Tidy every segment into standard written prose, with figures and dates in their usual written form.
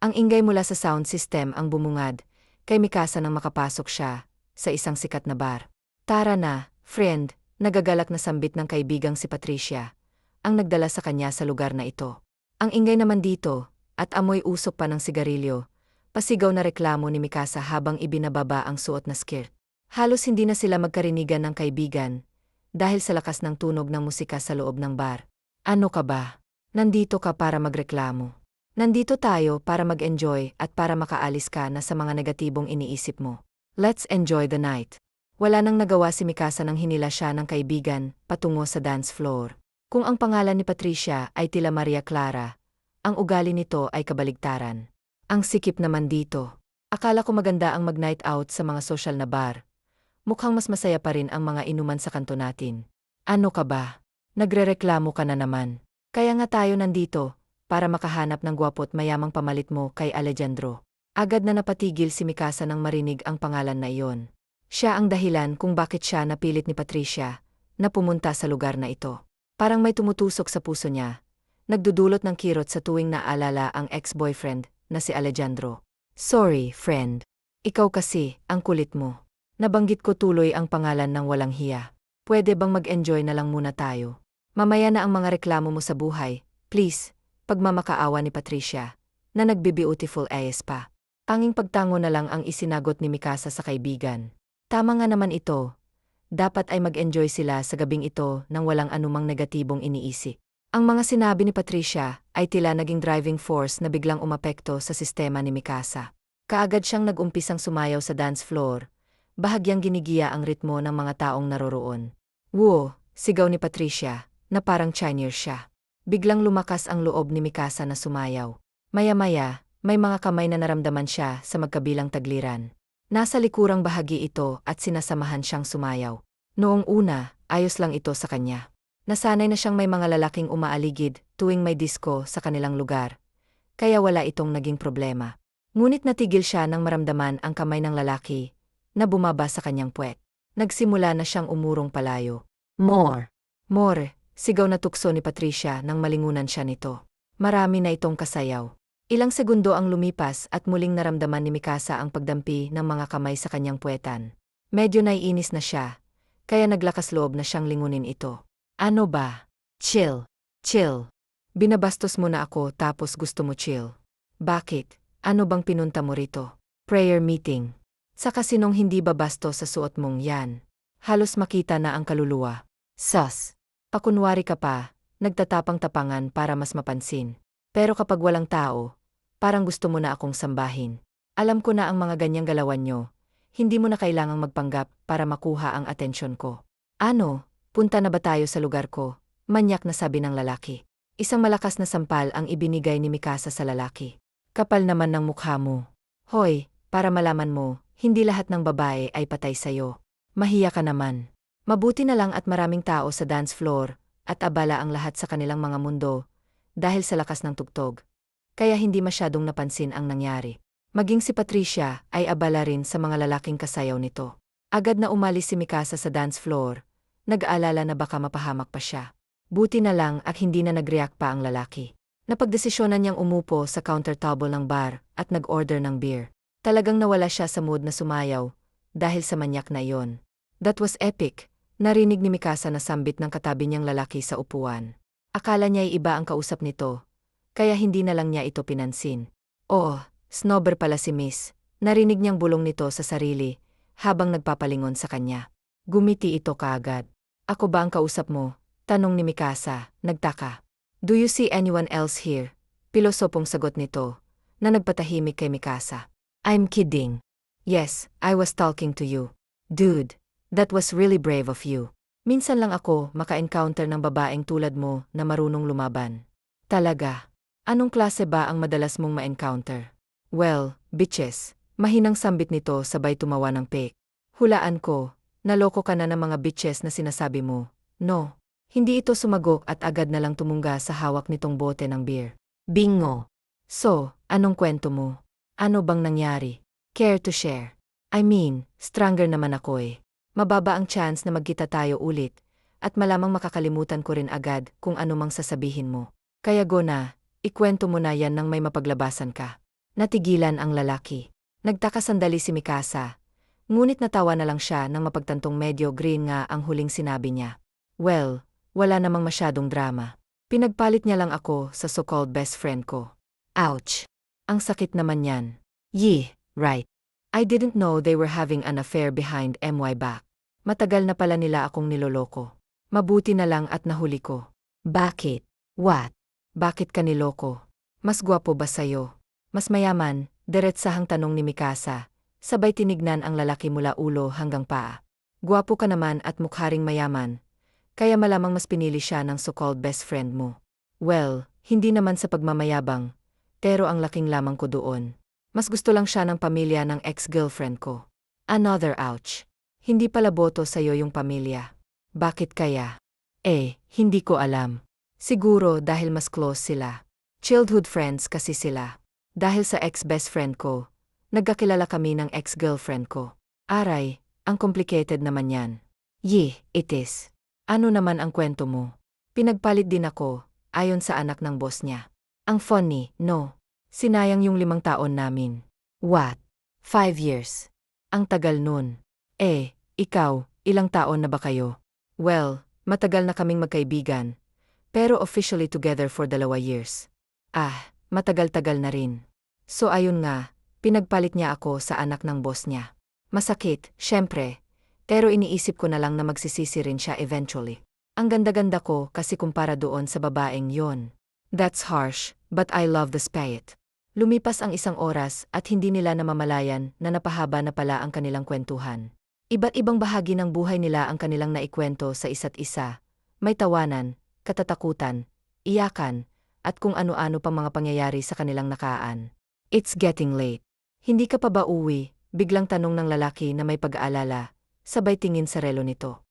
Ang ingay mula sa sound system ang bumungad, kay Mikasa nang makapasok siya sa isang sikat na bar. Tara na, friend, nagagalak na sambit ng kaibigang si Patricia, ang nagdala sa kanya sa lugar na ito. Ang ingay naman dito, at amoy usok pa ng sigarilyo, pasigaw na reklamo ni Mikasa habang ibinababa ang suot na skirt. Halos hindi na sila magkarinigan ng kaibigan, dahil sa lakas ng tunog ng musika sa loob ng bar. Ano ka ba? Nandito ka para magreklamo. Nandito tayo para mag-enjoy at para makaalis ka na sa mga negatibong iniisip mo. Let's enjoy the night. Wala nang nagawa si Mikasa nang hinila siya ng kaibigan patungo sa dance floor. Kung ang pangalan ni Patricia ay tila Maria Clara, ang ugali nito ay kabaligtaran. Ang sikip naman dito. Akala ko maganda ang mag-night out sa mga social na bar. Mukhang mas masaya pa rin ang mga inuman sa kanto natin. Ano ka ba? Nagrereklamo ka na naman. Kaya nga tayo nandito, para makahanap ng gwapo't mayamang pamalit mo kay Alejandro. Agad na napatigil si Mikasa nang marinig ang pangalan na iyon. Siya ang dahilan kung bakit siya napilit ni Patricia na pumunta sa lugar na ito. Parang may tumutusok sa puso niya, nagdudulot ng kirot sa tuwing naalala ang ex-boyfriend na si Alejandro. Sorry, friend. Ikaw kasi, ang kulit mo. Nabanggit ko tuloy ang pangalan ng walang hiya. Pwede bang mag-enjoy na lang muna tayo? Mamaya na ang mga reklamo mo sa buhay, please. Pagmamakaawa ni Patricia, na nagbe-beautiful ayes pa. Tanging pagtango na lang ang isinagot ni Mikasa sa kaibigan. Tama nga naman ito. Dapat ay mag-enjoy sila sa gabing ito nang walang anumang negatibong iniisip. Ang mga sinabi ni Patricia ay tila naging driving force na biglang umapekto sa sistema ni Mikasa. Kaagad siyang nag-umpisang sumayaw sa dance floor, bahagyang ginigiya ang ritmo ng mga taong naroroon. Woo! Sigaw ni Patricia, na parang Chinese siya. Biglang lumakas ang loob ni Mikasa na sumayaw. Maya-maya, may mga kamay na naramdaman siya sa magkabilang tagliran. Nasa likurang bahagi ito at sinasamahan siyang sumayaw. Noong una, ayos lang ito sa kanya. Nasanay na siyang may mga lalaking umaaligid tuwing may disco sa kanilang lugar. Kaya wala itong naging problema. Ngunit natigil siya nang maramdaman ang kamay ng lalaki na bumaba sa kanyang puwet. Nagsimula na siyang umurong palayo. More! More! Sigaw na tukso ni Patricia nang malingunan siya nito. Marami na itong kasayaw. Ilang segundo ang lumipas at muling naramdaman ni Mikasa ang pagdampi ng mga kamay sa kanyang puwetan. Medyo naiinis na siya, kaya naglakas loob na siyang lingunin ito. Ano ba? Chill. Chill. Binabastos mo na ako tapos gusto mo chill. Bakit? Ano bang pinunta mo rito? Prayer meeting. Sa kasinong hindi babastos sa suot mong yan. Halos makita na ang kaluluwa. Sus. Pakunwari ka pa, nagtatapang-tapangan para mas mapansin. Pero kapag walang tao, parang gusto mo na akong sambahin. Alam ko na ang mga ganyang galawan nyo, hindi mo na kailangang magpanggap para makuha ang atensyon ko. Ano, punta na ba tayo sa lugar ko? Manyak na sabi ng lalaki. Isang malakas na sampal ang ibinigay ni Mikasa sa lalaki. Kapal naman ng mukha mo. Hoy, para malaman mo, hindi lahat ng babae ay patay sayo. Mahiya ka naman. Mabuti na lang at maraming tao sa dance floor, at abala ang lahat sa kanilang mga mundo, dahil sa lakas ng tugtog. Kaya hindi masyadong napansin ang nangyari. Maging si Patricia ay abala rin sa mga lalaking kasayaw nito. Agad na umalis si Mikasa sa dance floor, nag-aalala na baka mapahamak pa siya. Buti na lang at hindi na nag-react pa ang lalaki. Napagdesisyonan niyang umupo sa counter table ng bar at nag-order ng beer. Talagang nawala siya sa mood na sumayaw, dahil sa manyak na iyon. That was epic. Narinig ni Mikasa na sambit ng katabi niyang lalaki sa upuan. Akala niya ay iba ang kausap nito, kaya hindi na lang niya ito pinansin. Oh, snobber pala si Miss. Narinig niyang bulong nito sa sarili, habang nagpapalingon sa kanya. Gumiti ito kaagad. Ako ba ang kausap mo? Tanong ni Mikasa, nagtaka. Do you see anyone else here? Pilosopong sagot nito, na nagpatahimik kay Mikasa. I'm kidding. Yes, I was talking to you. Dude. That was really brave of you. Minsan lang ako maka-encounter ng babaeng tulad mo na marunong lumaban. Talaga? Anong klase ba ang madalas mong ma-encounter? Well, bitches. Mahinang sambit nito sabay tumawa ng pek. Hulaan ko, naloko ka na ng mga bitches na sinasabi mo. No. Hindi ito sumagot at agad na lang tumungga sa hawak nitong bote ng beer. Bingo! So, anong kwento mo? Ano bang nangyari? Care to share? I mean, stronger naman ako eh. Mababa ang chance na magkita tayo ulit, at malamang makakalimutan ko rin agad kung ano mang sasabihin mo. Kaya go na, ikwento mo na yan nang may mapaglabasan ka. Natigilan ang lalaki. Nagtaka sandali si Mikasa. Ngunit natawa na lang siya nang mapagtantong medyo green nga ang huling sinabi niya. Well, wala namang masyadong drama. Pinagpalit niya lang ako sa so-called best friend ko. Ouch! Ang sakit naman yan. Yeh, right. I didn't know they were having an affair behind my back. Matagal na pala nila akong niloloko. Mabuti na lang at nahuli ko. Bakit? What? Bakit ka niloko? Mas gwapo ba sa'yo? Mas mayaman, diretsahang tanong ni Mikasa. Sabay tinignan ang lalaki mula ulo hanggang paa. Gwapo ka naman at mukharing mayaman. Kaya malamang mas pinili siya ng so-called best friend mo. Well, hindi naman sa pagmamayabang. Pero ang laking lamang ko doon. Mas gusto lang siya ng pamilya ng ex-girlfriend ko. Another ouch. Hindi pala boto sa'yo yung pamilya. Bakit kaya? Hindi ko alam. Siguro dahil mas close sila. Childhood friends kasi sila. Dahil sa ex-best friend ko, nagkakilala kami ng ex-girlfriend ko. Aray, ang complicated naman yan. Yeh, it is. Ano naman ang kwento mo? Pinagpalit din ako, ayon sa anak ng boss niya. Ang funny, no? Sinayang yung 5 taon namin. What? 5 years? Ang tagal nun. Ikaw, ilang taon na ba kayo? Well, matagal na kaming magkaibigan. Pero officially together for 2 years. Matagal-tagal na rin. So ayun nga, pinagpalit niya ako sa anak ng boss niya. Masakit, syempre. Pero iniisip ko na lang na magsisisi rin siya eventually. Ang ganda-ganda ko kasi kumpara doon sa babaeng yon. That's harsh, but I love the spirit. Lumipas ang 1 oras at hindi nila namamalayan na napahaba na pala ang kanilang kwentuhan. Iba't ibang bahagi ng buhay nila ang kanilang naikwento sa isa't isa. May tawanan, katatakutan, iyakan, at kung ano-ano pang mga pangyayari sa kanilang nakaan. It's getting late. Hindi ka pa ba uwi? Biglang tanong ng lalaki na may pag-aalala, sabay tingin sa relo nito.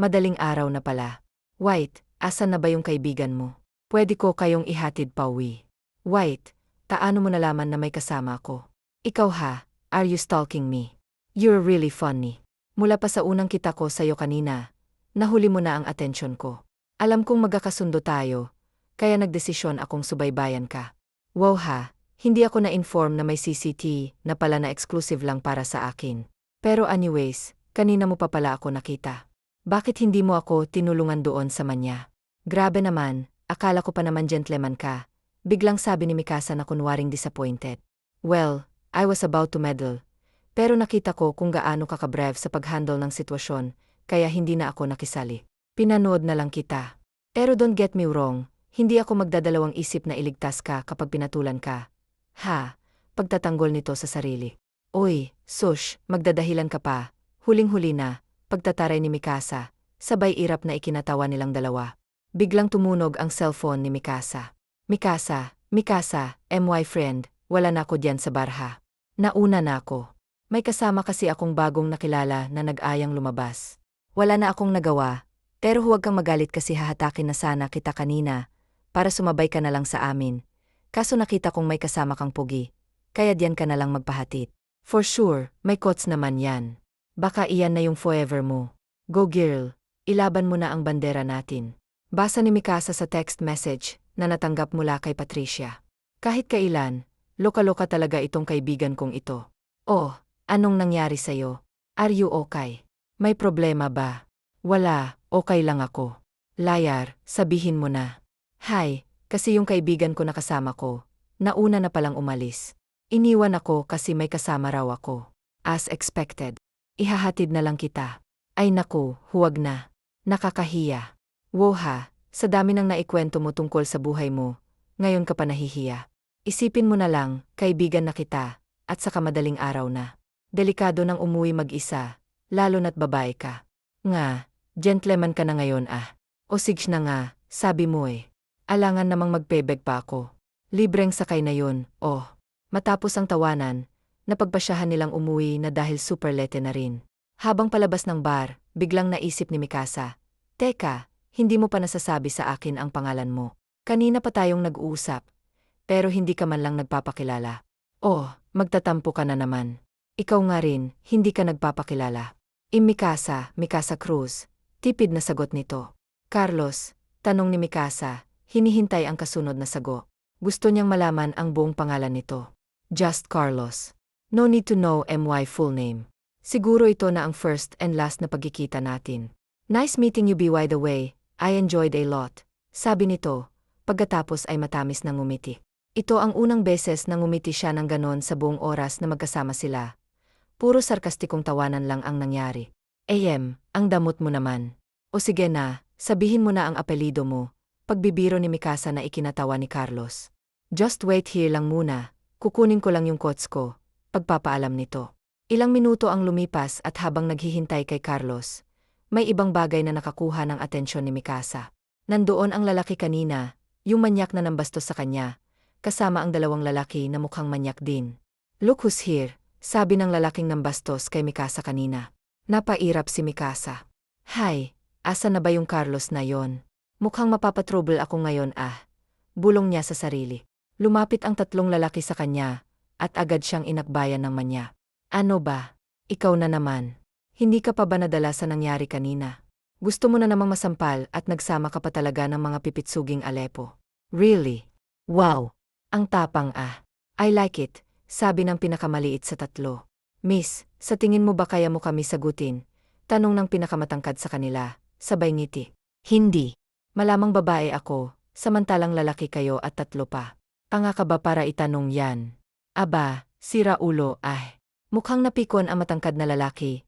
Madaling araw na pala. White, asan na ba yung kaibigan mo? Pwede ko kayong ihatid pa uwi. White, taano mo nalaman na may kasama ako? Ikaw ha, are you stalking me? You're really funny. Mula pa sa unang kita ko sa'yo kanina, nahuli mo na ang atensyon ko. Alam kong magkakasundo tayo, kaya nagdesisyon akong subaybayan ka. Wow ha, hindi ako na-inform na may CCTV na pala na exclusive lang para sa akin. Pero anyways, kanina mo pa pala ako nakita. Bakit hindi mo ako tinulungan doon sa manya? Grabe naman, akala ko pa naman gentleman ka. Biglang sabi ni Mikasa na kunwaring disappointed. Well, I was about to meddle. Pero nakita ko kung gaano ka ka-brave sa pag-handle ng sitwasyon, kaya hindi na ako nakisali. Pinanood na lang kita. Pero don't get me wrong, hindi ako magdadalawang isip na iligtas ka kapag pinatulan ka. Pagtatanggol nito sa sarili. Oy, sush, magdadahilan ka pa. Huling-huli na, pagtataray ni Mikasa, sabay irap na ikinatawa nilang dalawa. Biglang tumunog ang cellphone ni Mikasa. Mikasa, my friend, wala na ako diyan sa barha. Nauna na ako. May kasama kasi akong bagong nakilala na nag-ayang lumabas. Wala na akong nagawa, pero huwag kang magalit kasi hahatakin na sana kita kanina, para sumabay ka na lang sa amin. Kaso nakita kong may kasama kang pugi, kaya diyan ka na lang magpahatid. For sure, may kots naman yan. Baka iyan na yung forever mo. Go girl, ilaban mo na ang bandera natin. Basa ni Mikasa sa text message na natanggap mula kay Patricia. Kahit kailan, loka-loka talaga itong kaibigan kong ito. Oh, anong nangyari sa'yo? Are you okay? May problema ba? Wala, okay lang ako. Liar, sabihin mo na. Hi, kasi yung kaibigan ko na kasama ko, nauna na palang umalis. Iniwan ako kasi may kasama raw ako. As expected. Ihahatid na lang kita. Ay naku, huwag na. Nakakahiya. Woha, sa dami ng naikwento mo tungkol sa buhay mo, ngayon ka pa nahihiya. Isipin mo na lang, kaibigan na kita, at saka madaling araw na. Delikado nang umuwi mag-isa, lalo na't babae ka. Nga, gentleman ka na ngayon ah. O sige na nga, sabi mo eh. Alangan namang magpebeg pa ako. Libreng sakay na yun, oh. Matapos ang tawanan, napagpasyahan nilang umuwi na dahil super late na rin. Habang palabas ng bar, biglang naisip ni Mikasa, Teka, hindi mo pa nasasabi sa akin ang pangalan mo. Kanina pa tayong nag-uusap, pero hindi ka man lang nagpapakilala. Oh, magtatampo ka na naman. Ikaw nga rin, hindi ka nagpapakilala. Mikasa Cruz. Tipid na sagot nito. Carlos, tanong ni Mikasa, hinihintay ang kasunod na sagot. Gusto niyang malaman ang buong pangalan nito. Just Carlos. No need to know my full name. Siguro ito na ang first and last na pagkikita natin. Nice meeting you by the way, I enjoyed a lot. Sabi nito, pagkatapos ay matamis na ngumiti. Ito ang unang beses na ngumiti siya ng ganon sa buong oras na magkasama sila. Puro sarkastikong tawanan lang ang nangyari. Ang damot mo naman. O sige na, sabihin mo na ang apelido mo. Pagbibiro ni Mikasa na ikinatawa ni Carlos. Just wait here lang muna, kukunin ko lang yung quotes ko. Pagpapaalam nito. Ilang minuto ang lumipas at habang naghihintay kay Carlos, may ibang bagay na nakakuha ng atensyon ni Mikasa. Nandoon ang lalaki kanina, yung manyak na nambastos sa kanya, kasama ang dalawang lalaki na mukhang manyak din. Look who's here, sabi ng lalaking nambastos kay Mikasa kanina. Napairap si Mikasa. Hay, asa na ba yung Carlos na yon? Mukhang mapapatrouble ako ngayon bulong niya sa sarili. Lumapit ang tatlong lalaki sa kanya, at agad siyang inakbayan ng manya. Ano ba? Ikaw na naman. Hindi ka pa ba nadala sa nangyari kanina? Gusto mo na namang masampal at nagsama ka pa talaga ng mga pipitsuging Aleppo. Really? Wow! Ang tapang I like it, sabi ng pinakamaliit sa tatlo. Miss, sa tingin mo ba kaya mo kami sagutin? Tanong ng pinakamatangkad sa kanila, sabay ngiti. Hindi. Malamang babae ako, samantalang lalaki kayo at tatlo pa. Tanga ka ba para itanong yan? Aba, sira ulo Mukhang napikon ang matangkad na lalaki.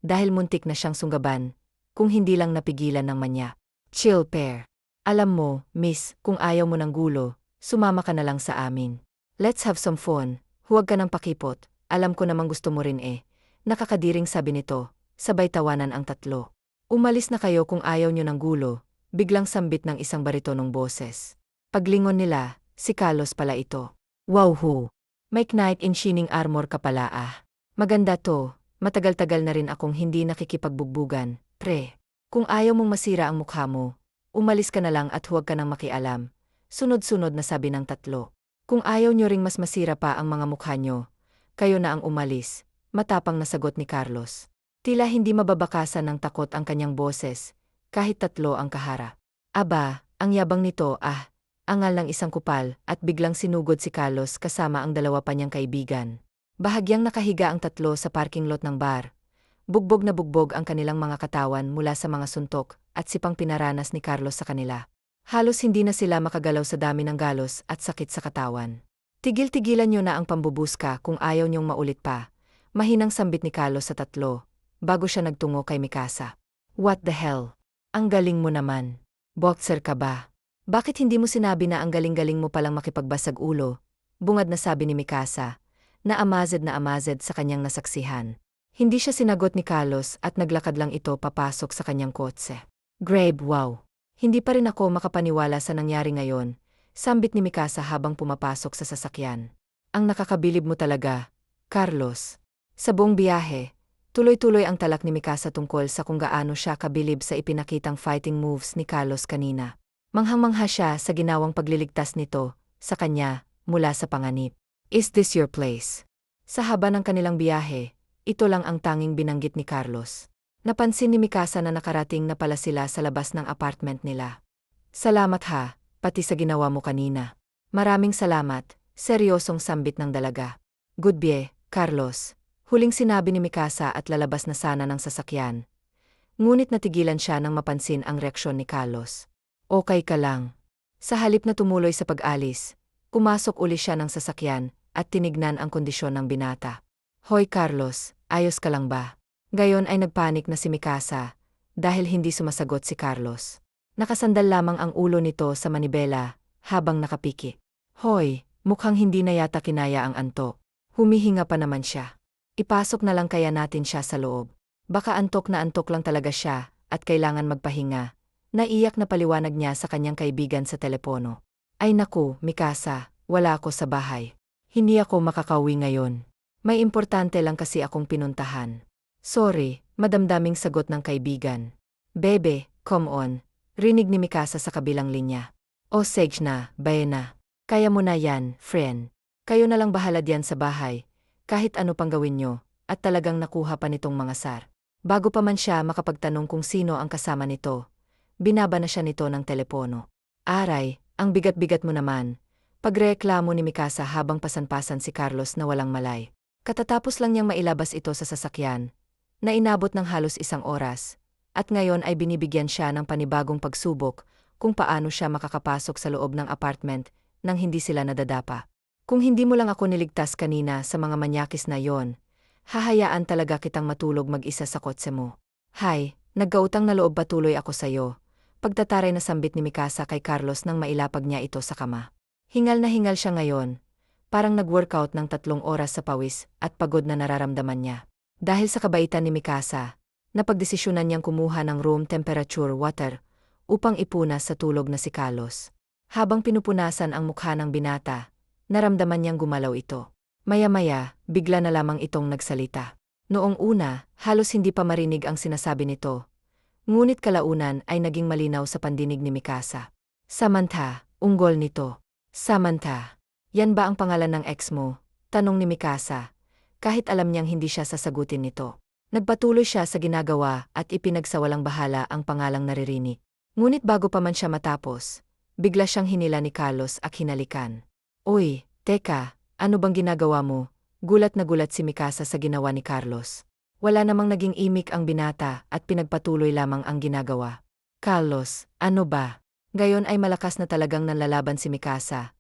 Dahil muntik na siyang sunggaban, kung hindi lang napigilan ng manya. Chill pair. Alam mo, miss, kung ayaw mo ng gulo, sumama ka na lang sa amin. Let's have some fun, huwag ka ng pakipot, alam ko namang gusto mo rin Nakakadiring sabi nito, sabay tawanan ang tatlo. Umalis na kayo kung ayaw nyo ng gulo, biglang sambit ng isang baritonong boses. Paglingon nila, si Carlos pala ito. Wow ho! May knight in shining armor ka pala Maganda to, matagal-tagal na rin akong hindi nakikipagbugbugan, pre. Kung ayaw mong masira ang mukha mo, umalis ka na lang at huwag ka nang makialam. Sunod-sunod na sabi ng tatlo. Kung ayaw nyo ring mas masira pa ang mga mukha nyo, kayo na ang umalis, matapang na sagot ni Carlos. Tila hindi mababakasan ng takot ang kanyang boses, kahit tatlo ang kahara. Aba, ang yabang nito angal ng isang kupal at biglang sinugod si Carlos kasama ang dalawa pa niyang kaibigan. Bahagyang nakahiga ang tatlo sa parking lot ng bar. Bugbog na bugbog ang kanilang mga katawan mula sa mga suntok at sipang pinaranas ni Carlos sa kanila. Halos hindi na sila makagalaw sa dami ng galos at sakit sa katawan. Tigil-tigilan niyo na ang pambubuska kung ayaw niyong maulit pa. Mahinang sambit ni Carlos sa tatlo, bago siya nagtungo kay Mikasa. What the hell? Ang galing mo naman. Boxer ka ba? Bakit hindi mo sinabi na ang galing-galing mo palang makipagbasag ulo? Bungad na sabi ni Mikasa, na amazed sa kanyang nasaksihan. Hindi siya sinagot ni Carlos at naglakad lang ito papasok sa kanyang kotse. Grabe, wow! Hindi pa rin ako makapaniwala sa nangyari ngayon, sambit ni Mikasa habang pumapasok sa sasakyan. Ang nakakabilib mo talaga, Carlos. Sa buong biyahe, tuloy-tuloy ang talak ni Mikasa tungkol sa kung gaano siya kabilib sa ipinakitang fighting moves ni Carlos kanina. Manghang-mangha siya sa ginawang pagliligtas nito, sa kanya, mula sa panganib. Is this your place? Sa haba ng kanilang biyahe, ito lang ang tanging binanggit ni Carlos. Napansin ni Mikasa na nakarating na pala sila sa labas ng apartment nila. Salamat pati sa ginawa mo kanina. Maraming salamat, seryosong sambit ng dalaga. Goodbye, Carlos. Huling sinabi ni Mikasa at lalabas na sana ng sasakyan. Ngunit natigilan siya nang mapansin ang reaksyon ni Carlos. Okay ka lang. Sa halip na tumuloy sa pag-alis, pumasok uli siya ng sasakyan at tinignan ang kondisyon ng binata. Hoy Carlos, ayos ka lang ba? Gayon ay nagpanik na si Mikasa, dahil hindi sumasagot si Carlos. Nakasandal lamang ang ulo nito sa manibela, habang nakapiki. Hoy, mukhang hindi na yata kinaya ang antok. Humihinga pa naman siya. Ipasok na lang kaya natin siya sa loob. Baka antok na antok lang talaga siya, at kailangan magpahinga. Naiyak na paliwanag niya sa kanyang kaibigan sa telepono. Ay naku, Mikasa, wala ako sa bahay. Hindi ako makakauwi ngayon. May importante lang kasi akong pinuntahan. Sorry, madamdaming sagot ng kaibigan. Bebe, come on. Rinig ni Mikasa sa kabilang linya. O Sage na, Bayena. Kaya mo na yan, friend. Kayo na lang bahala diyan sa bahay. Kahit ano pang gawin nyo, at talagang nakuha pa nitong mga sar. Bago pa man siya makapagtanong kung sino ang kasama nito, binaba na siya nito ng telepono. Aray, ang bigat-bigat mo naman. Pagreklamo ni Mikasa habang pasan-pasan si Carlos na walang malay. Katatapos lang niyang mailabas ito sa sasakyan, na inabot ng halos 1 oras, at ngayon ay binibigyan siya ng panibagong pagsubok kung paano siya makakapasok sa loob ng apartment nang hindi sila nadadapa. Kung hindi mo lang ako niligtas kanina sa mga manyakis na yon, hahayaan talaga kitang matulog mag-isa sa kotse mo. Hay, nagkautang na loob patuloy ako sa'yo. Pagtataray na sambit ni Mikasa kay Carlos nang mailapag niya ito sa kama. Hingal na hingal siya ngayon, parang nag-workout ng 3 oras sa pawis at pagod na nararamdaman niya. Dahil sa kabaitan ni Mikasa, napagdesisyonan niyang kumuha ng room temperature water upang ipunas sa tulog na si Carlos. Habang pinupunasan ang mukha ng binata, naramdaman niyang gumalaw ito. Maya-maya, bigla na lamang itong nagsalita. Noong una, halos hindi pa marinig ang sinasabi nito. Ngunit kalaunan ay naging malinaw sa pandinig ni Mikasa. Samantha, unggol nito. Samantha, yan ba ang pangalan ng ex mo? Tanong ni Mikasa, kahit alam niyang hindi siya sasagutin nito. Nagpatuloy siya sa ginagawa at ipinagsawalang bahala ang pangalang naririnig. Ngunit bago pa man siya matapos, bigla siyang hinila ni Carlos at hinalikan. Uy, teka, ano bang ginagawa mo? Gulat na gulat si Mikasa sa ginawa ni Carlos. Wala namang naging imik ang binata at pinagpatuloy lamang ang ginagawa. Carlos, ano ba? Gayon ay malakas na talagang nanlalaban si Mikasa.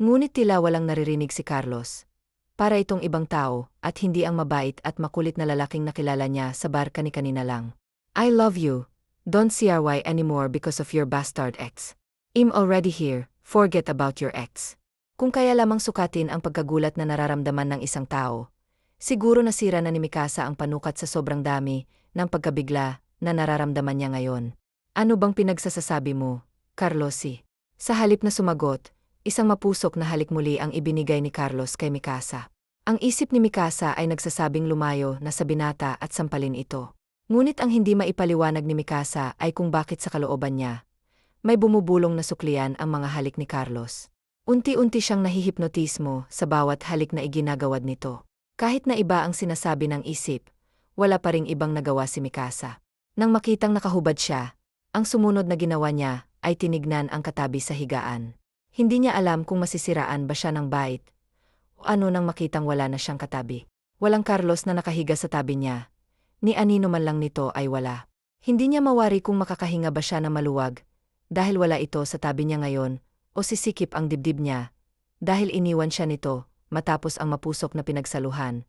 Ngunit tila walang naririnig si Carlos. Para itong ibang tao at hindi ang mabait at makulit na lalaking nakilala niya sa bar kani-kanina lang. I love you. Don't cry anymore because of your bastard ex. I'm already here, forget about your ex. Kung kaya lamang sukatin ang pagkagulat na nararamdaman ng isang tao, siguro nasira na ni Mikasa ang panukat sa sobrang dami ng pagkabigla na nararamdaman niya ngayon. Ano bang pinagsasasabi mo, Carlosi? Sa halip na sumagot, isang mapusok na halik muli ang ibinigay ni Carlos kay Mikasa. Ang isip ni Mikasa ay nagsasabing lumayo na sa binata at sampalin ito. Ngunit ang hindi maipaliwanag ni Mikasa ay kung bakit sa kalooban niya may bumubulong na suklian ang mga halik ni Carlos. Unti-unti siyang nahihipnotismo sa bawat halik na iginagawad nito. Kahit na iba ang sinasabi ng isip, wala pa ring ibang nagawa si Mikasa. Nang makitang nakahubad siya, ang sumunod na ginawa niya ay tinignan ang katabi sa higaan. Hindi niya alam kung masisiraan ba siya ng bait o ano nang makitang wala na siyang katabi. Walang Carlos na nakahiga sa tabi niya. Ni anino man lang nito ay wala. Hindi niya mawari kung makakahinga ba siya na maluwag dahil wala ito sa tabi niya ngayon o sisikip ang dibdib niya dahil iniwan siya nito matapos ang mapusok na pinagsaluhan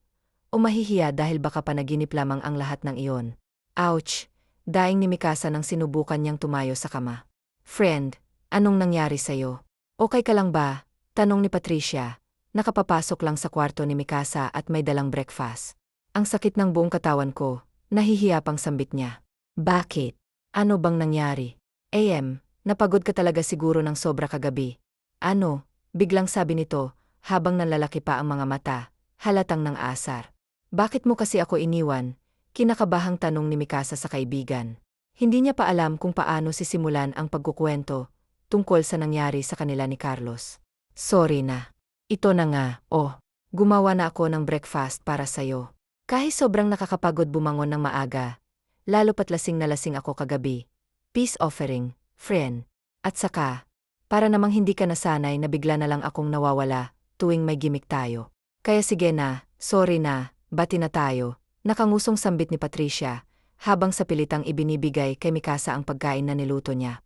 o mahihiya dahil baka panaginip lamang ang lahat ng iyon. Ouch! Daing ni Mikasa nang sinubukan niyang tumayo sa kama. Friend, anong nangyari sa'yo? Okay ka lang ba? Tanong ni Patricia. Nakapapasok lang sa kwarto ni Mikasa at may dalang breakfast. Ang sakit ng buong katawan ko, nahihiya pang sambit niya. Bakit? Ano bang nangyari? Napagod ka talaga siguro ng sobra kagabi. Ano? Biglang sabi nito, habang nanlalaki pa ang mga mata, halatang ng asar. Bakit mo kasi ako iniwan? Kinakabahang tanong ni Mikasa sa kaibigan. Hindi niya pa alam kung paano sisimulan ang pagkukwento tungkol sa nangyari sa kanila ni Carlos. Sorry na. Ito na nga, gumawa na ako ng breakfast para sa'yo. Kahit sobrang nakakapagod bumangon ng maaga, lalo pat lasing na lasing ako kagabi. Peace offering, friend. At saka, para namang hindi ka nasanay na bigla na lang akong nawawala tuwing may gimik tayo. Kaya sige na, sorry na, bati na tayo. Nakangusong sambit ni Patricia, habang sa pilitang ibinibigay kay Mikasa ang pagkain na niluto niya.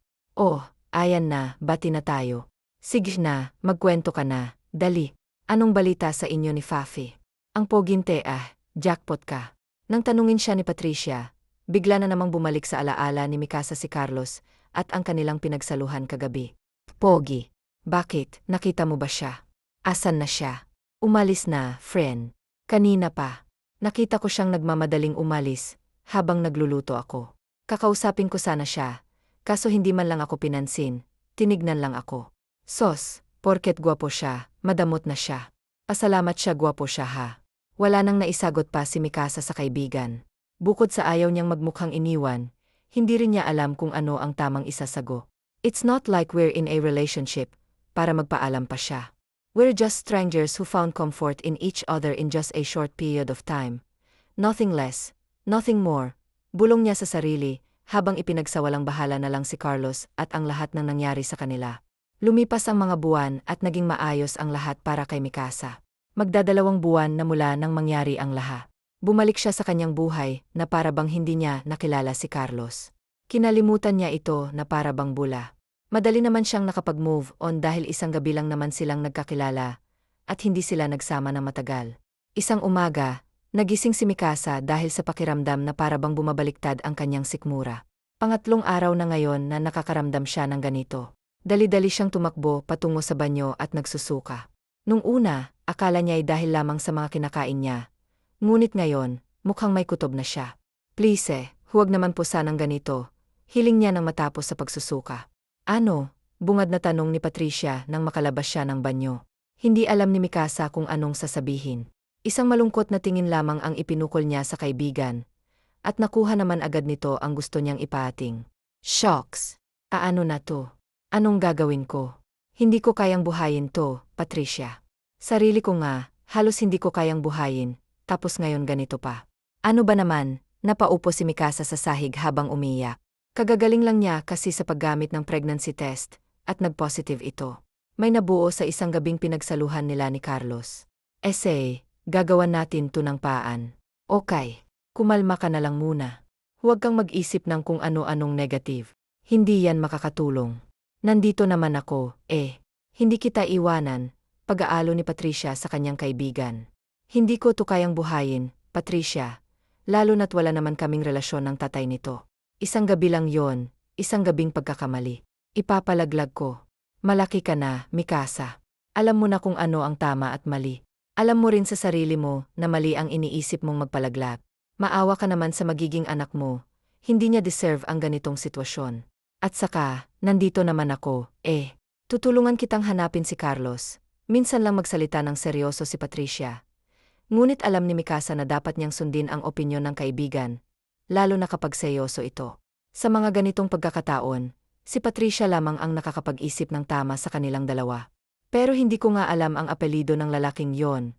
Ayan na, bati na tayo. Sige na, magkwento ka na, dali. Anong balita sa inyo ni Fafi? Ang poginte jackpot ka. Nang tanungin siya ni Patricia, bigla na namang bumalik sa alaala ni Mikasa si Carlos at ang kanilang pinagsaluhan kagabi. Pogi, bakit? Nakita mo ba siya? Asan na siya? Umalis na, friend. Kanina pa. Nakita ko siyang nagmamadaling umalis habang nagluluto ako. Kakausapin ko sana siya, kaso hindi man lang ako pinansin, tinignan lang ako. Sos, porket gwapo siya, madamot na siya. Pasalamat siya gwapo siya ha. Wala nang naisagot pa si Mikasa sa kaibigan. Bukod sa ayaw niyang magmukhang iniwan, hindi rin niya alam kung ano ang tamang isasago. It's not like we're in a relationship, para magpaalam pa siya. We're just strangers who found comfort in each other in just a short period of time. Nothing less, nothing more. Bulong niya sa sarili, habang ipinagsawalang bahala na lang si Carlos at ang lahat ng nangyari sa kanila. Lumipas ang mga buwan at naging maayos ang lahat para kay Mikasa. Magdadalawang buwan na mula nang mangyari ang lahat. Bumalik siya sa kanyang buhay na para bang hindi niya nakilala si Carlos. Kinalimutan niya ito na para bang bula. Madali naman siyang nakapag-move on dahil isang gabi lang naman silang nagkakilala at hindi sila nagsama ng matagal. Isang umaga, nagising si Mikasa dahil sa pakiramdam na para bang bumabaliktad ang kanyang sikmura. Pangatlong araw na ngayon na nakakaramdam siya ng ganito. Dali-dali siyang tumakbo patungo sa banyo at nagsusuka. Nung una, akala niya ay dahil lamang sa mga kinakain niya. Ngunit ngayon, mukhang may kutob na siya. Please huwag naman po sanang ganito. Hiling niya nang matapos sa pagsusuka. Ano? Bungad na tanong ni Patricia nang makalabas siya ng banyo. Hindi alam ni Mikasa kung anong sasabihin. Isang malungkot na tingin lamang ang ipinukol niya sa kaibigan. At nakuha naman agad nito ang gusto niyang ipating. Shocks! Ano na to? Anong gagawin ko? Hindi ko kayang buhayin to, Patricia. Sarili ko nga, halos hindi ko kayang buhayin, tapos ngayon ganito pa. Ano ba naman? Napaupo si Mikasa sa sahig habang umiyak. Kagagaling lang niya kasi sa paggamit ng pregnancy test, at nag-positive ito. May nabuo sa isang gabing pinagsaluhan nila ni Carlos. Gagawan natin to ng paan. Okay, kumalma ka na lang muna. Huwag kang mag-isip ng kung ano-anong negative. Hindi yan makakatulong. Nandito naman ako, Hindi kita iwanan, pag-aalo ni Patricia sa kanyang kaibigan. Hindi ko to kayang buhayin, Patricia. Lalo na't wala naman kaming relasyon ng tatay nito. Isang gabi lang yon, isang gabing pagkakamali. Ipapalaglag ko. Malaki ka na, Mikasa. Alam mo na kung ano ang tama at mali. Alam mo rin sa sarili mo na mali ang iniisip mong magpalaglag. Maawa ka naman sa magiging anak mo. Hindi niya deserve ang ganitong sitwasyon. At saka, nandito naman ako, Tutulungan kitang hanapin si Carlos. Minsan lang magsalita ng seryoso si Patricia. Ngunit alam ni Mikasa na dapat niyang sundin ang opinyon ng kaibigan, lalo na kapag seryoso ito. Sa mga ganitong pagkakataon, si Patricia lamang ang nakakapag-isip ng tama sa kanilang dalawa. Pero hindi ko nga alam ang apelido ng lalaking yon.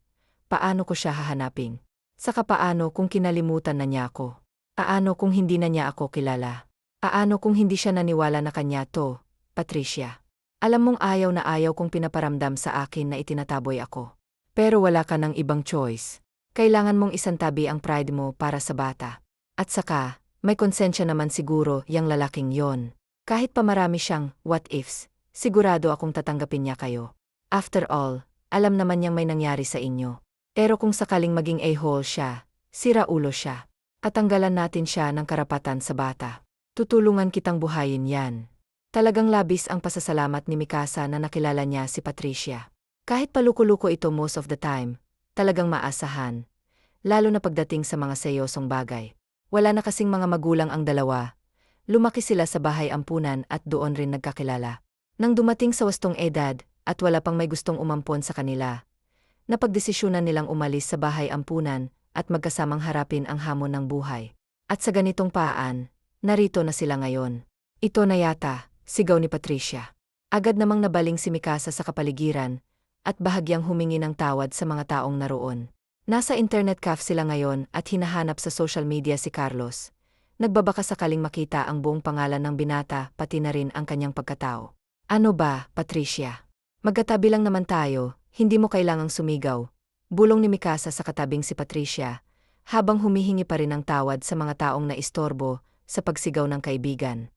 Paano ko siya hahanapin? Saka paano kung kinalimutan na niya ako? Paano kung hindi na niya ako kilala? Paano kung hindi siya naniwala na kanya to, Patricia? Alam mong ayaw na ayaw kong pinaparamdam sa akin na itinataboy ako. Pero wala ka ng ibang choice. Kailangan mong isantabi ang pride mo para sa bata. At saka, may konsensya naman siguro yang lalaking yon. Kahit pa marami siyang what ifs, sigurado akong tatanggapin niya kayo. After all, alam naman niyang may nangyari sa inyo. Pero kung sakaling maging a-hole siya, sira ulo siya. At tanggalan natin siya ng karapatan sa bata. Tutulungan kitang buhayin yan. Talagang labis ang pasasalamat ni Mikasa na nakilala niya si Patricia. Kahit paluko-luko ito most of the time, talagang maasahan. Lalo na pagdating sa mga seryosong bagay. Wala na kasing mga magulang ang dalawa. Lumaki sila sa bahay ampunan at doon rin nagkakilala. Nang dumating sa wastong edad, at wala pang may gustong umampon sa kanila, napagdesisyonan nilang umalis sa bahay ampunan at magkasamang harapin ang hamon ng buhay. At sa ganitong paan, narito na sila ngayon. Ito na yata, sigaw ni Patricia. Agad namang nabaling si Mikasa sa kapaligiran at bahagyang humingi ng tawad sa mga taong naroon. Nasa internet cafe sila ngayon at hinahanap sa social media si Carlos. Nagbabaka sakaling makita ang buong pangalan ng binata pati na rin ang kanyang pagkatao. Ano ba, Patricia? Magkatabi lang naman tayo, hindi mo kailangang sumigaw. Bulong ni Mikasa sa katabing si Patricia, habang humihingi pa rin ng tawad sa mga taong naistorbo sa pagsigaw ng kaibigan.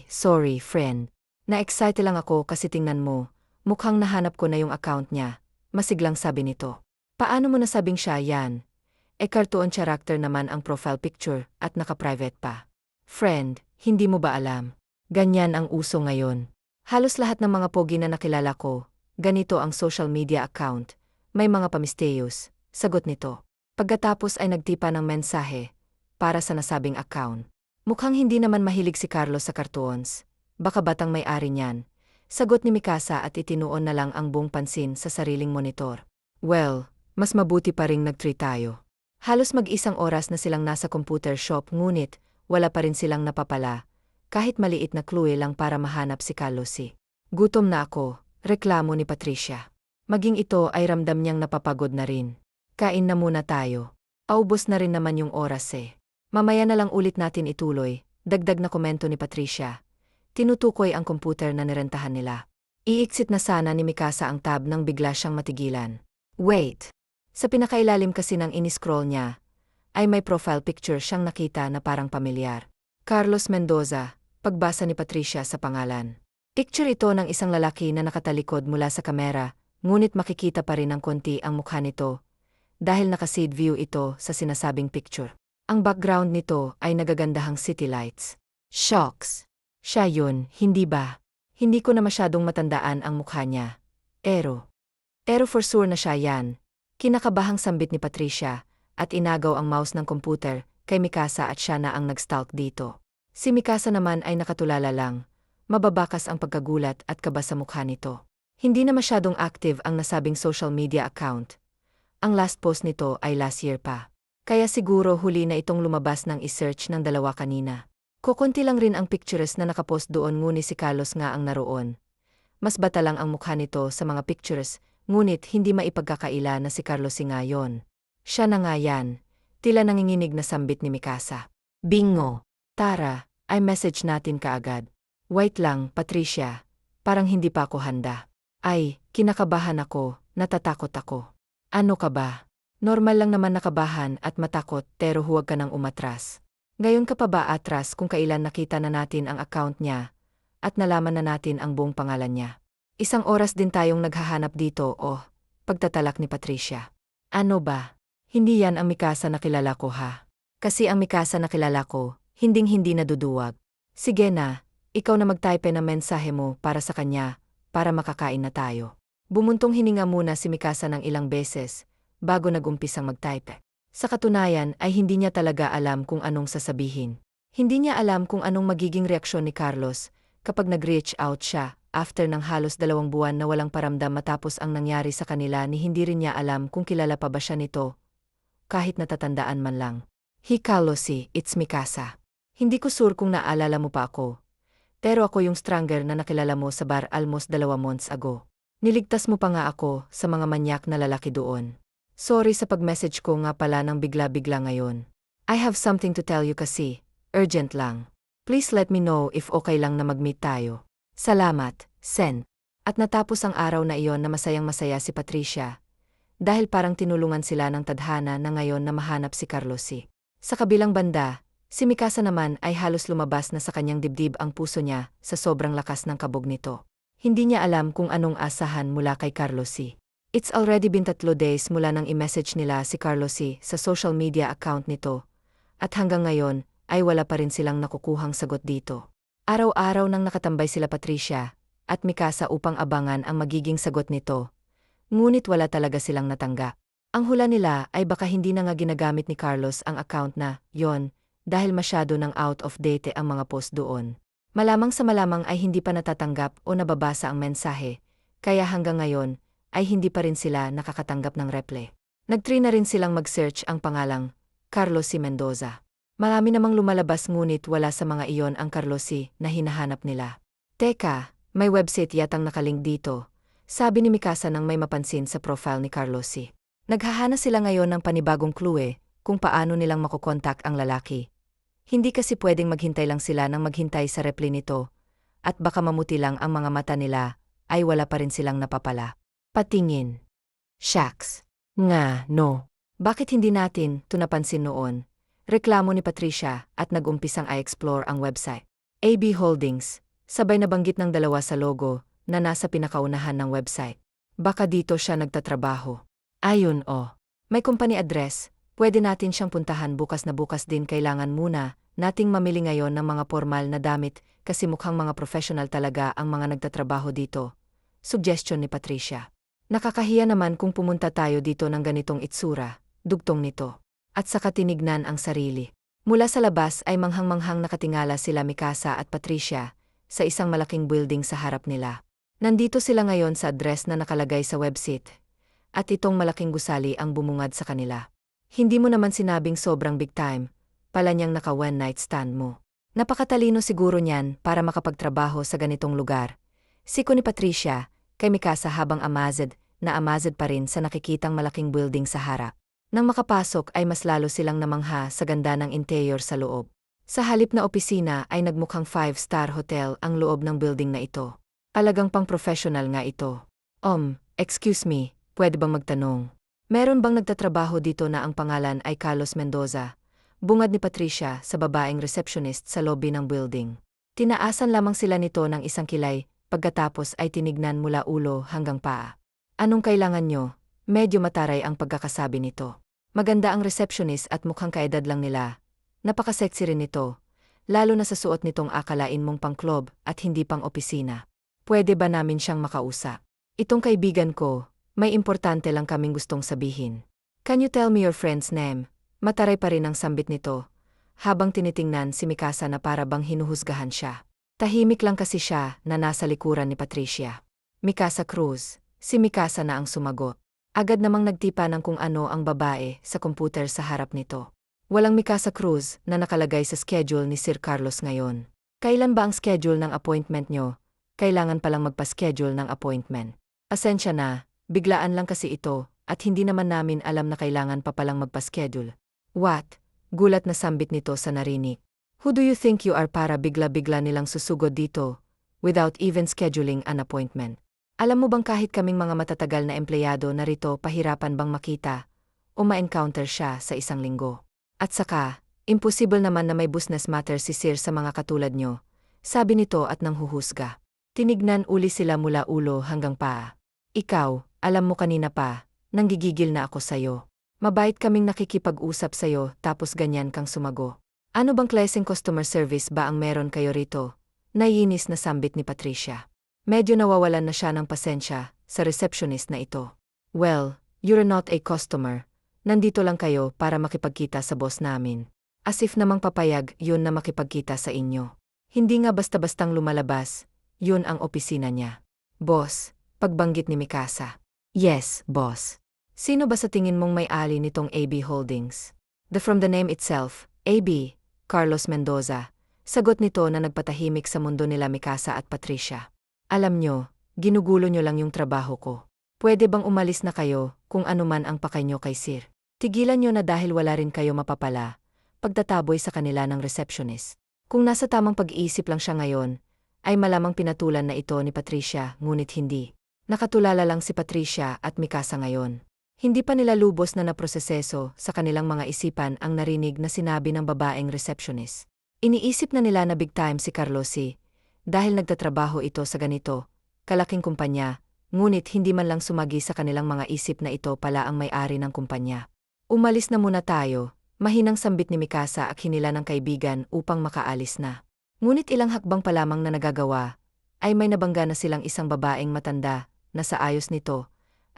Sorry friend. Na-excite lang ako kasi tingnan mo, mukhang nahanap ko na yung account niya, masiglang sabi nito. Paano mo nasabing siya yan? Cartoon character naman ang profile picture at naka-private pa. Friend, hindi mo ba alam? Ganyan ang uso ngayon. Halos lahat ng mga pogi na nakilala ko, ganito ang social media account. May mga pamisteyos, sagot nito. Pagkatapos ay nagtipa ng mensahe para sa nasabing account. Mukhang hindi naman mahilig si Carlos sa cartoons. Baka batang may-ari niyan. Sagot ni Mikasa at itinuon na lang ang buong pansin sa sariling monitor. Well, mas mabuti pa ring nag-treat tayo. Halos mag-isang oras na silang nasa computer shop ngunit wala pa rin silang napapala. Kahit maliit na clue lang para mahanap si Carlos. Gutom na ako, reklamo ni Patricia. Maging ito ay ramdam niyang napapagod na rin. Kain na muna tayo. Paubos na rin naman yung oras Mamaya na lang ulit natin ituloy, dagdag na komento ni Patricia. Tinutukoy ang computer na nirentahan nila. Iiksit na sana ni Mikasa ang tab nang bigla siyang matigilan. Wait! Sa pinakailalim kasi ng iniscroll niya, ay may profile picture siyang nakita na parang pamilyar. Carlos Mendoza, pagbasa ni Patricia sa pangalan. Picture ito ng isang lalaki na nakatalikod mula sa kamera, ngunit makikita pa rin ng konti ang mukha nito, dahil naka-side view ito sa sinasabing picture. Ang background nito ay nagagandahang city lights. Shocks! Siya yun, hindi ba? Hindi ko na masyadong matandaan ang mukha niya. Ero for sure na siya yan. Kinakabahang sambit ni Patricia, at inagaw ang mouse ng computer kay Mikasa at siya na ang nag-stalk dito. Si Mikasa naman ay nakatulala lang. Mababakas ang pagkagulat at kaba sa mukha nito. Hindi na masyadong active ang nasabing social media account. Ang last post nito ay last year pa. Kaya siguro huli na itong lumabas ng isearch ng dalawa kanina. Kukunti lang rin ang pictures na nakapost doon ngunit si Carlos nga ang naroon. Mas bata lang ang mukha nito sa mga pictures, ngunit hindi maipagkakaila na si Carlos nga yon. Siya na nga yan. Tila nanginginig na sambit ni Mikasa. Bingo! Tara, ay message natin kaagad. Wait lang, Patricia. Parang hindi pa ako handa. Ay, kinakabahan ako, natatakot ako. Ano ka ba? Normal lang naman nakabahan at matakot pero huwag ka nang umatras. Ngayon ka pa ba atras kung kailan nakita na natin ang account niya at nalaman na natin ang buong pangalan niya? Isang oras din tayong naghahanap dito pagtatalak ni Patricia. Ano ba? Hindi yan ang Mikasa na kilala ko ha. Kasi ang Mikasa na kilala ko, hinding-hindi naduduwag. Sige na, ikaw na magtype ng mensahe mo para sa kanya, para makakain na tayo. Bumuntong hininga muna si Mikasa ng ilang beses, bago nag-umpisang magtype. Sa katunayan ay hindi niya talaga alam kung anong sasabihin. Hindi niya alam kung anong magiging reaksyon ni Carlos kapag nag-reach out siya after ng halos 2 buwan na walang paramdam matapos ang nangyari sa kanila ni hindi rin niya alam kung kilala pa ba siya nito. Kahit natatandaan man lang. Hey Carlosi, it's Mikasa. Hindi ko sure kung naalala mo pa ako. Pero ako yung stranger na nakilala mo sa bar almost 2 months ago. Niligtas mo pa nga ako sa mga manyak na lalaki doon. Sorry sa pag-message ko nga pala ng bigla-bigla ngayon. I have something to tell you kasi, urgent lang. Please let me know if okay lang na mag-meet tayo. Salamat, Sen. At natapos ang araw na iyon na masayang-masaya si Patricia. Dahil parang tinulungan sila ng tadhana na ngayon na mahanap si Carlosi. Sa kabilang banda, si Mikasa naman ay halos lumabas na sa kanyang dibdib ang puso niya sa sobrang lakas ng kabog nito. Hindi niya alam kung anong asahan mula kay Carlosi. It's already been 3 days mula nang i-message nila si Carlosi sa social media account nito. At hanggang ngayon, ay wala pa rin silang nakukuhang sagot dito. Araw-araw nang nakatambay sila Patricia at Mikasa upang abangan ang magiging sagot nito. Ngunit wala talaga silang natanggap. Ang hula nila ay baka hindi na nga ginagamit ni Carlos ang account na yon dahil masyado nang out of date ang mga post doon. Malamang sa malamang ay hindi pa natatanggap o nababasa ang mensahe, kaya hanggang ngayon, ay hindi pa rin sila nakakatanggap ng reply. Nag-try na rin silang mag-search ang pangalang Carlosi Mendoza. Marami namang lumalabas ngunit wala sa mga iyon ang Carlosi na hinahanap nila. Teka, may website yatang nakalink dito, sabi ni Mikasa nang may mapansin sa profile ni Carlosi. Naghahana sila ngayon ng panibagong clue kung paano nilang makokontak ang lalaki. Hindi kasi pwedeng maghintay lang sila nang maghintay sa reply nito, at baka mamuti lang ang mga mata nila, ay wala pa rin silang napapala. Patingin. Shucks. Nga, no. Bakit hindi natin ito napansin noon? Reklamo ni Patricia at nag-umpisang i-explore ang website. AB Holdings, sabay nabanggit ng dalawa sa logo na nasa pinakaunahan ng website. Baka dito siya nagtatrabaho. Ayun may company address, pwede natin siyang puntahan bukas na bukas din kailangan muna nating mamili ngayon ng mga formal na damit kasi mukhang mga professional talaga ang mga nagtatrabaho dito. Suggestion ni Patricia. Nakakahiya naman kung pumunta tayo dito ng ganitong itsura, dugtong nito. At saka tinignan ang sarili. Mula sa labas ay manghang-manghang nakatingala sila Mikasa at Patricia sa isang malaking building sa harap nila. Nandito sila ngayon sa address na nakalagay sa website. At itong malaking gusali ang bumungad sa kanila. Hindi mo naman sinabing sobrang big time, pala niyang naka one night stand mo. Napakatalino siguro niyan para makapagtrabaho sa ganitong lugar. Siko ni Patricia, kay Mikasa habang amazed pa rin sa nakikitang malaking building sa harap. Nang makapasok ay mas lalo silang namangha sa ganda ng interior sa loob. Sa halip na opisina ay nagmukhang 5-star hotel ang loob ng building na ito. Alagang pang-professional nga ito. Excuse me, pwede bang magtanong? Meron bang nagtatrabaho dito na ang pangalan ay Carlos Mendoza? Bungad ni Patricia sa babaeng receptionist sa lobby ng building. Tinaasan lamang sila nito ng isang kilay, pagkatapos ay tinignan mula ulo hanggang paa. Anong kailangan nyo? Medyo mataray ang pagkakasabi nito. Maganda ang receptionist at mukhang kaedad lang nila. Napaka-sexy rin nito, lalo na sa suot nitong akalain mong pang-club at hindi pang-opisina. Pwede ba namin siyang makausap? Itong kaibigan ko, may importante lang kaming gustong sabihin. Can you tell me your friend's name? Mataray pa rin ang sambit nito, habang tinitingnan si Mikasa na para bang hinuhusgahan siya. Tahimik lang kasi siya na nasa likuran ni Patricia. Mikasa Cruz, si Mikasa na ang sumagot. Agad namang nagtipa ng kung ano ang babae sa computer sa harap nito. Walang Mikasa Cruz na nakalagay sa schedule ni Sir Carlos ngayon. Kailan ba ang schedule ng appointment nyo? Kailangan palang magpa-schedule ng appointment. Asensya na, biglaan lang kasi ito, at hindi naman namin alam na kailangan pa palang magpa-schedule. What? Gulat na sambit nito sa narinig. Who do you think you are para bigla-bigla nilang susugod dito, without even scheduling an appointment? Alam mo bang kahit kaming mga matatagal na empleyado narito pahirapan bang makita, o ma-encounter siya sa isang linggo? At saka, imposible naman na may business matter si Sir sa mga katulad nyo, sabi nito at nanghuhusga. Tinignan uli sila mula ulo hanggang paa. Ikaw, alam mo kanina pa, nanggigigil na ako sa'yo. Mabait kaming nakikipag-usap sa'yo tapos ganyan kang sumago. Ano bang klaseng customer service ba ang meron kayo rito? Naiinis na sambit ni Patricia. Medyo nawawalan na siya ng pasensya sa receptionist na ito. Well, you're not a customer. Nandito lang kayo para makipagkita sa boss namin. As if namang papayag yun na makipagkita sa inyo. Hindi nga basta-bastang lumalabas, yun ang opisina niya. Boss, pagbanggit ni Mikasa. Yes, boss. Sino ba sa tingin mong may-ari nitong AB Holdings? From the name itself, AB, Carlos Mendoza, sagot nito na nagpatahimik sa mundo nila Mikasa at Patricia. Alam nyo, ginugulo nyo lang yung trabaho ko. Pwede bang umalis na kayo kung ano man ang pakay nyo kay Sir? Tigilan nyo na dahil wala rin kayo mapapala, pagtataboy sa kanila ng receptionist. Kung nasa tamang pag-iisip lang siya ngayon, ay malamang pinatulan na ito ni Patricia ngunit hindi. Nakatulala lang si Patricia at Mikasa ngayon. Hindi pa nila lubos na naproseseso sa kanilang mga isipan ang narinig na sinabi ng babaeng receptionist. Iniisip na nila na big time si Carlosi, dahil nagtatrabaho ito sa ganito, kalaking kumpanya, ngunit hindi man lang sumagi sa kanilang mga isip na ito pala ang may-ari ng kumpanya. Umalis na muna tayo, mahinang sambit ni Mikasa at hinila ng kaibigan upang makaalis na. Ngunit ilang hakbang pa lamang na nagagawa, ay may nabangga na silang isang babaeng matanda, na sa ayos nito,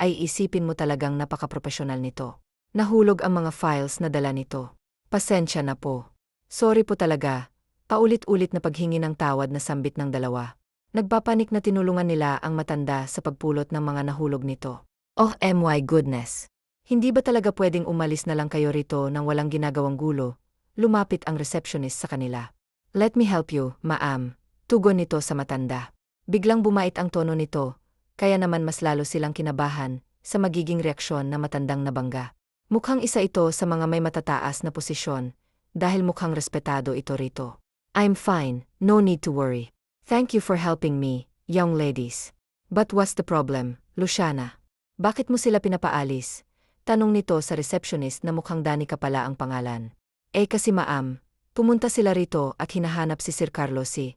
ay isipin mo talagang napaka-professional nito. Nahulog ang mga files na dala nito. Pasensya na po. Sorry po talaga. Paulit-ulit na paghingi ng tawad na sambit ng dalawa. Nagpapanik na tinulungan nila ang matanda sa pagpulot ng mga nahulog nito. Oh my goodness. Hindi ba talaga pwedeng umalis na lang kayo rito nang walang ginagawang gulo? Lumapit ang receptionist sa kanila. Let me help you, ma'am. Tugon nito sa matanda. Biglang bumait ang tono nito. Kaya naman mas lalo silang kinabahan sa magiging reaksyon na matandang nabangga. Mukhang isa ito sa mga may matataas na posisyon, dahil mukhang respetado ito rito. I'm fine, no need to worry. Thank you for helping me, young ladies. But what's the problem, Luciana? Bakit mo sila pinapaalis? Tanong nito sa receptionist na mukhang Danica pala ang pangalan. Kasi ma'am, pumunta sila rito at hinahanap si Sir Carlosi.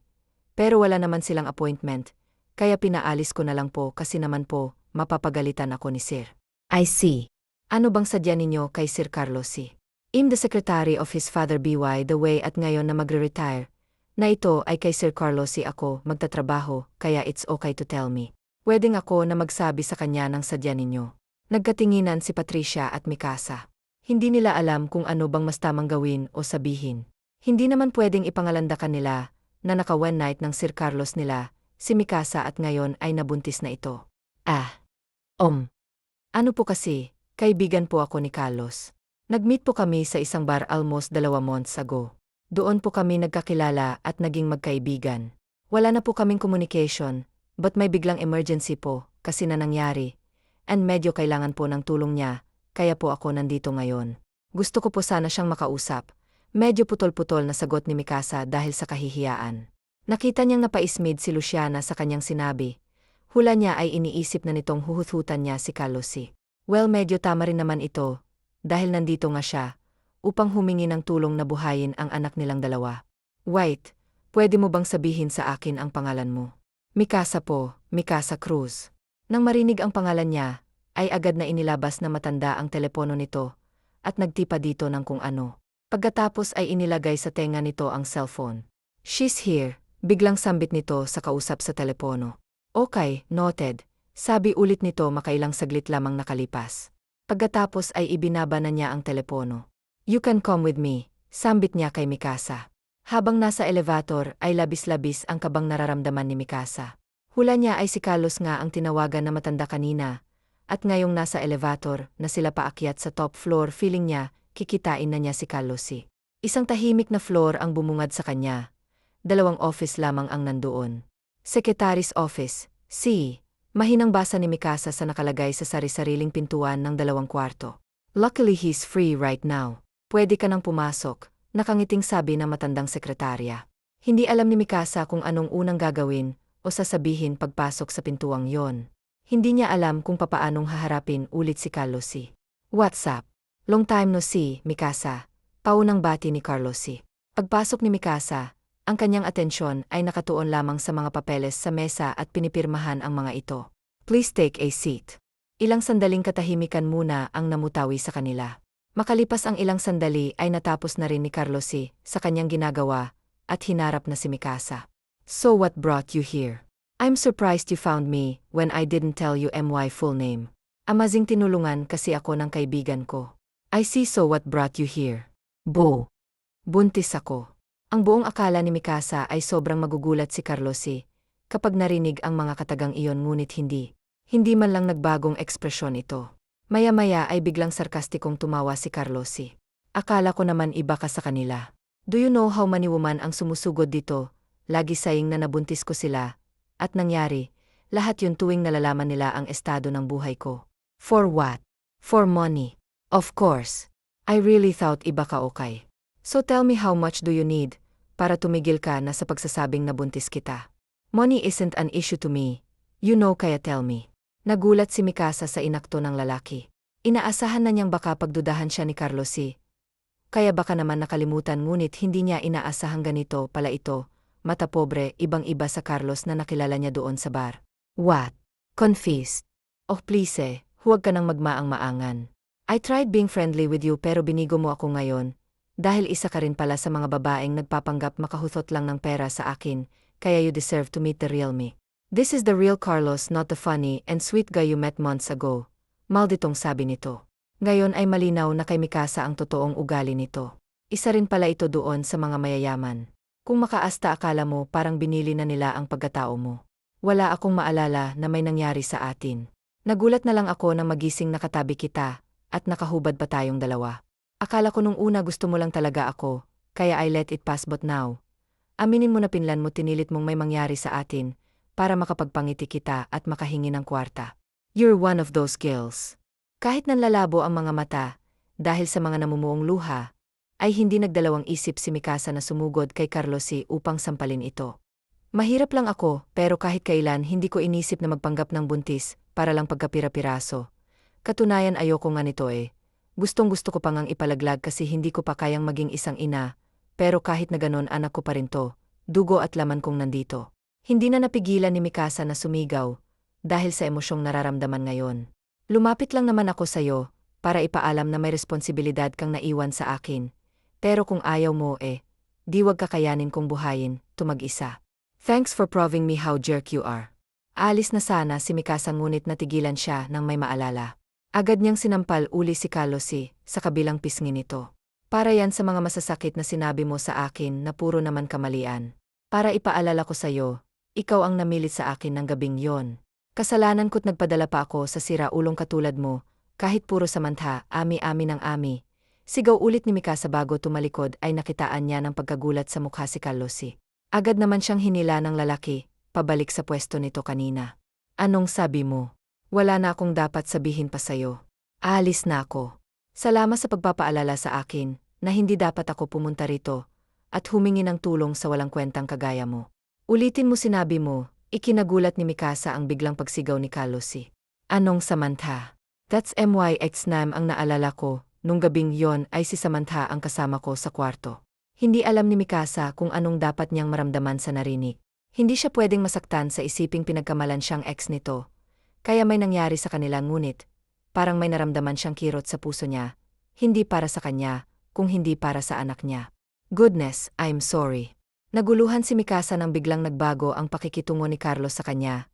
Pero wala naman silang appointment. Kaya pinaalis ko na lang po kasi naman po, mapapagalitan ako ni Sir. I see. Ano bang sadya ninyo kay Sir Carlosi? I'm the secretary of his father BY the way at ngayon na magre-retire. Na ito ay kay Sir Carlosi ako magtatrabaho, kaya it's okay to tell me. Pwedeng ako na magsabi sa kanya ng sadya ninyo. Nagkatinginan si Patricia at Mikasa. Hindi nila alam kung ano bang mas tamang gawin o sabihin. Hindi naman pwedeng ipangalandakan nila na naka-one night ng Sir Carlos nila, si Mikasa at ngayon ay nabuntis na ito. Ano po kasi, kaibigan po ako ni Carlos. Nag-meet po kami sa isang bar almost 2 months ago. Doon po kami nagkakilala at naging magkaibigan. Wala na po kaming communication, but may biglang emergency po, kasi na nangyari. And medyo kailangan po ng tulong niya, kaya po ako nandito ngayon. Gusto ko po sana siyang makausap. Medyo putol-putol na sagot ni Mikasa dahil sa kahihiyaan. Nakita niyang napaismid si Luciana sa kanyang sinabi. Hula niya ay iniisip na nitong huhututan niya si Carlosi. Well, medyo tama rin naman ito, dahil nandito nga siya, upang humingi ng tulong na buhayin ang anak nilang dalawa. White, pwede mo bang sabihin sa akin ang pangalan mo? Mikasa po, Mikasa Cruz. Nang marinig ang pangalan niya, ay agad na inilabas na matanda ang telepono nito, at nagtipa dito ng kung ano. Pagkatapos ay inilagay sa tenga nito ang cellphone. She's here, biglang sambit nito sa kausap sa telepono. Okay, noted, sabi ulit nito makailang saglit lamang nakalipas. Pagkatapos ay ibinaba na niya ang telepono. You can come with me, sambit niya kay Mikasa. Habang nasa elevator ay labis-labis ang kabang nararamdaman ni Mikasa. Hula niya ay si Carlos nga ang tinawagan na matanda kanina, at ngayong nasa elevator na sila paakyat sa top floor feeling niya, kikitain na niya si Carlosi. Isang tahimik na floor ang bumungad sa kanya. 2 office lamang ang nandoon. Secretary's office, C. Mahinang basa ni Mikasa sa nakalagay sa sari-sariling pintuan ng 2 kwarto. Luckily he's free right now. Pwede ka nang pumasok. Nakangiting sabi ng matandang sekretarya. Hindi alam ni Mikasa kung anong unang gagawin o sasabihin pagpasok sa pintuang yon. Hindi niya alam kung papaanong haharapin ulit si Carlosi. What's up? Long time no see, Mikasa. Paunang bati ni Carlosi. Pagpasok ni Mikasa, ang kanyang atensyon ay nakatuon lamang sa mga papeles sa mesa at pinipirmahan ang mga ito. Please take a seat. Ilang sandaling katahimikan muna ang namutawi sa kanila. Makalipas ang ilang sandali ay natapos na rin ni Carlosi sa kanyang ginagawa at hinarap na si Mikasa. So what brought you here? I'm surprised you found me when I didn't tell you my full name. Amazing tinulungan kasi ako ng kaibigan ko. I see, so what brought you here? Bo. Buntis ako. Ang buong akala ni Mikasa ay sobrang magugulat si Carlosi kapag narinig ang mga katagang iyon ngunit hindi. Hindi man lang nagbagong ekspresyon ito. Maya-maya ay biglang sarkastikong tumawa si Carlosi. Akala ko naman iba ka sa kanila. Do you know how many woman ang sumusugod dito? Lagi saying na nabuntis ko sila. At nangyari, lahat yun tuwing nalalaman nila ang estado ng buhay ko. For what? For money. Of course. I really thought iba ka, okay. So tell me, how much do you need para tumigil ka na sa pagsasabing nabuntis kita? Money isn't an issue to me. You know, kaya tell me. Nagulat si Mikasa sa inakto ng lalaki. Inaasahan na niyang baka pagdudahan siya ni Carlosi. Kaya baka naman nakalimutan ngunit hindi niya inaasahang ganito pala ito. Mata pobre, ibang-iba sa Carlos na nakilala niya doon sa bar. What? Confessed? Oh please huwag ka nang magmaang-maangan. I tried being friendly with you pero binigo mo ako ngayon. Dahil isa ka rin pala sa mga babaeng nagpapanggap makahuthot lang ng pera sa akin, kaya you deserve to meet the real me. This is the real Carlos, not the funny and sweet guy you met months ago. Malditong sabi nito. Ngayon ay malinaw na kay Mikasa ang totoong ugali nito. Isa rin pala ito doon sa mga mayayaman. Kung makaasta akala mo parang binili na nila ang pagkatao mo. Wala akong maalala na may nangyari sa atin. Nagulat na lang ako nang magising nakatabi kita at nakahubad pa tayong dalawa. Akala ko nung una gusto mo lang talaga ako, kaya I let it pass, but now. Aminin mo na pinlan mo tinilit mong may mangyari sa atin para makapagpangiti kita at makahingi ng kwarta. You're one of those girls. Kahit nanlalabo ang mga mata, dahil sa mga namumuong luha, ay hindi nagdalawang isip si Mikasa na sumugod kay Carlosi upang sampalin ito. Mahirap lang ako, pero kahit kailan hindi ko inisip na magpanggap ng buntis para lang pagkapira-piraso. Katunayan ayoko nga nito Gustong-gusto ko pa ngang ipalaglag kasi hindi ko pa kayang maging isang ina, pero kahit na ganon anak ko pa rin to, dugo at laman kong nandito. Hindi na napigilan ni Mikasa na sumigaw, dahil sa emosyong nararamdaman ngayon. Lumapit lang naman ako sa'yo, para ipaalam na may responsibilidad kang naiwan sa akin. Pero kung ayaw mo di wag kakayanin kong buhayin, tumag-isa. Thanks for proving me how jerk you are. Alis na sana si Mikasa ngunit natigilan siya nang may maalala. Agad niyang sinampal uli si Carlosi sa kabilang pisngi nito. Para yan sa mga masasakit na sinabi mo sa akin na puro naman kamalian. Para ipaalala ko sa'yo, ikaw ang namilit sa akin ng gabing yon. Kasalanan ko't nagpadala pa ako sa sira-ulong katulad mo, kahit puro samantha, ami-ami ng ami. Sigaw ulit ni Mikasa bago tumalikod ay nakitaan niya ng pagkagulat sa mukha si Carlosi. Agad naman siyang hinila ng lalaki, pabalik sa pwesto nito kanina. Anong sabi mo? Wala na akong dapat sabihin pa sa'yo. Aalis na ako. Salamat sa pagpapaalala sa akin na hindi dapat ako pumunta rito at humingi ng tulong sa walang kwentang kagaya mo. Ulitin mo sinabi mo, ikinagulat ni Mikasa ang biglang pagsigaw ni Carlos. Anong Samantha? That's MYX9 ang naalala ko, nung gabing yon ay si Samantha ang kasama ko sa kwarto. Hindi alam ni Mikasa kung anong dapat niyang maramdaman sa narinig. Hindi siya pwedeng masaktan sa isiping pinagkamalan siyang ex nito. Kaya may nangyari sa kanila ngunit, parang may naramdaman siyang kirot sa puso niya, hindi para sa kanya, kung hindi para sa anak niya. Goodness, I'm sorry. Naguluhan si Mikasa nang biglang nagbago ang pakikitungo ni Carlos sa kanya.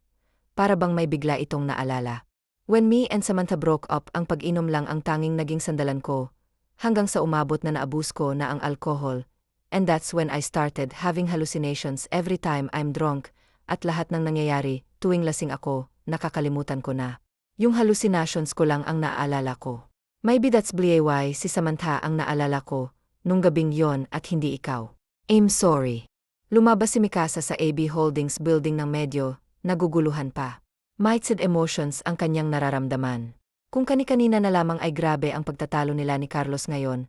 Para bang may bigla itong naalala. When me and Samantha broke up, ang pag-inom lang ang tanging naging sandalan ko, hanggang sa umabot na naabus ko na ang alcohol, and that's when I started having hallucinations every time I'm drunk, at lahat ng nangyayari, tuwing lasing ako, nakakalimutan ko na. Yung hallucinations ko lang ang naaalala ko. Maybe that's why si Samantha ang naalala ko, nung gabing yon at hindi ikaw. I'm sorry. Lumabas si Mikasa sa AB Holdings building ng medyo, naguguluhan pa. Mixed emotions ang kanyang nararamdaman. Kung kani-kanina na lamang ay grabe ang pagtatalo nila ni Carlos ngayon,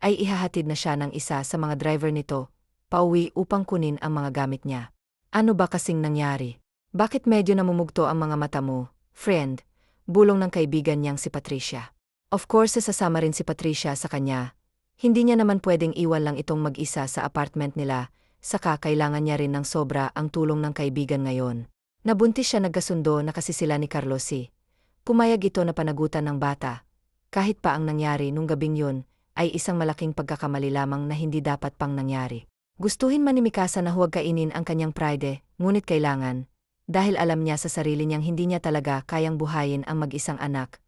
ay ihahatid na siya ng isa sa mga driver nito, pauwi upang kunin ang mga gamit niya. Ano ba kasing nangyari? Bakit medyo namumugto ang mga mata mo, friend? Bulong ng kaibigan niyang si Patricia. Of course sasama rin si Patricia sa kanya. Hindi niya naman pwedeng iwan lang itong mag-isa sa apartment nila, saka kailangan niya rin ng sobra ang tulong ng kaibigan ngayon. Nabuntis siya nagkasundo na kasi sila ni Carlos. Pumayag ito na panagutan ng bata. Kahit pa ang nangyari nung gabing yun, ay isang malaking pagkakamali lamang na hindi dapat pang nangyari. Gustuhin man ni Mikasa na huwag kainin ang kanyang pride, ngunit kailangan. Dahil alam niya sa sarili niyang hindi niya talaga kayang buhayin ang mag-isang anak.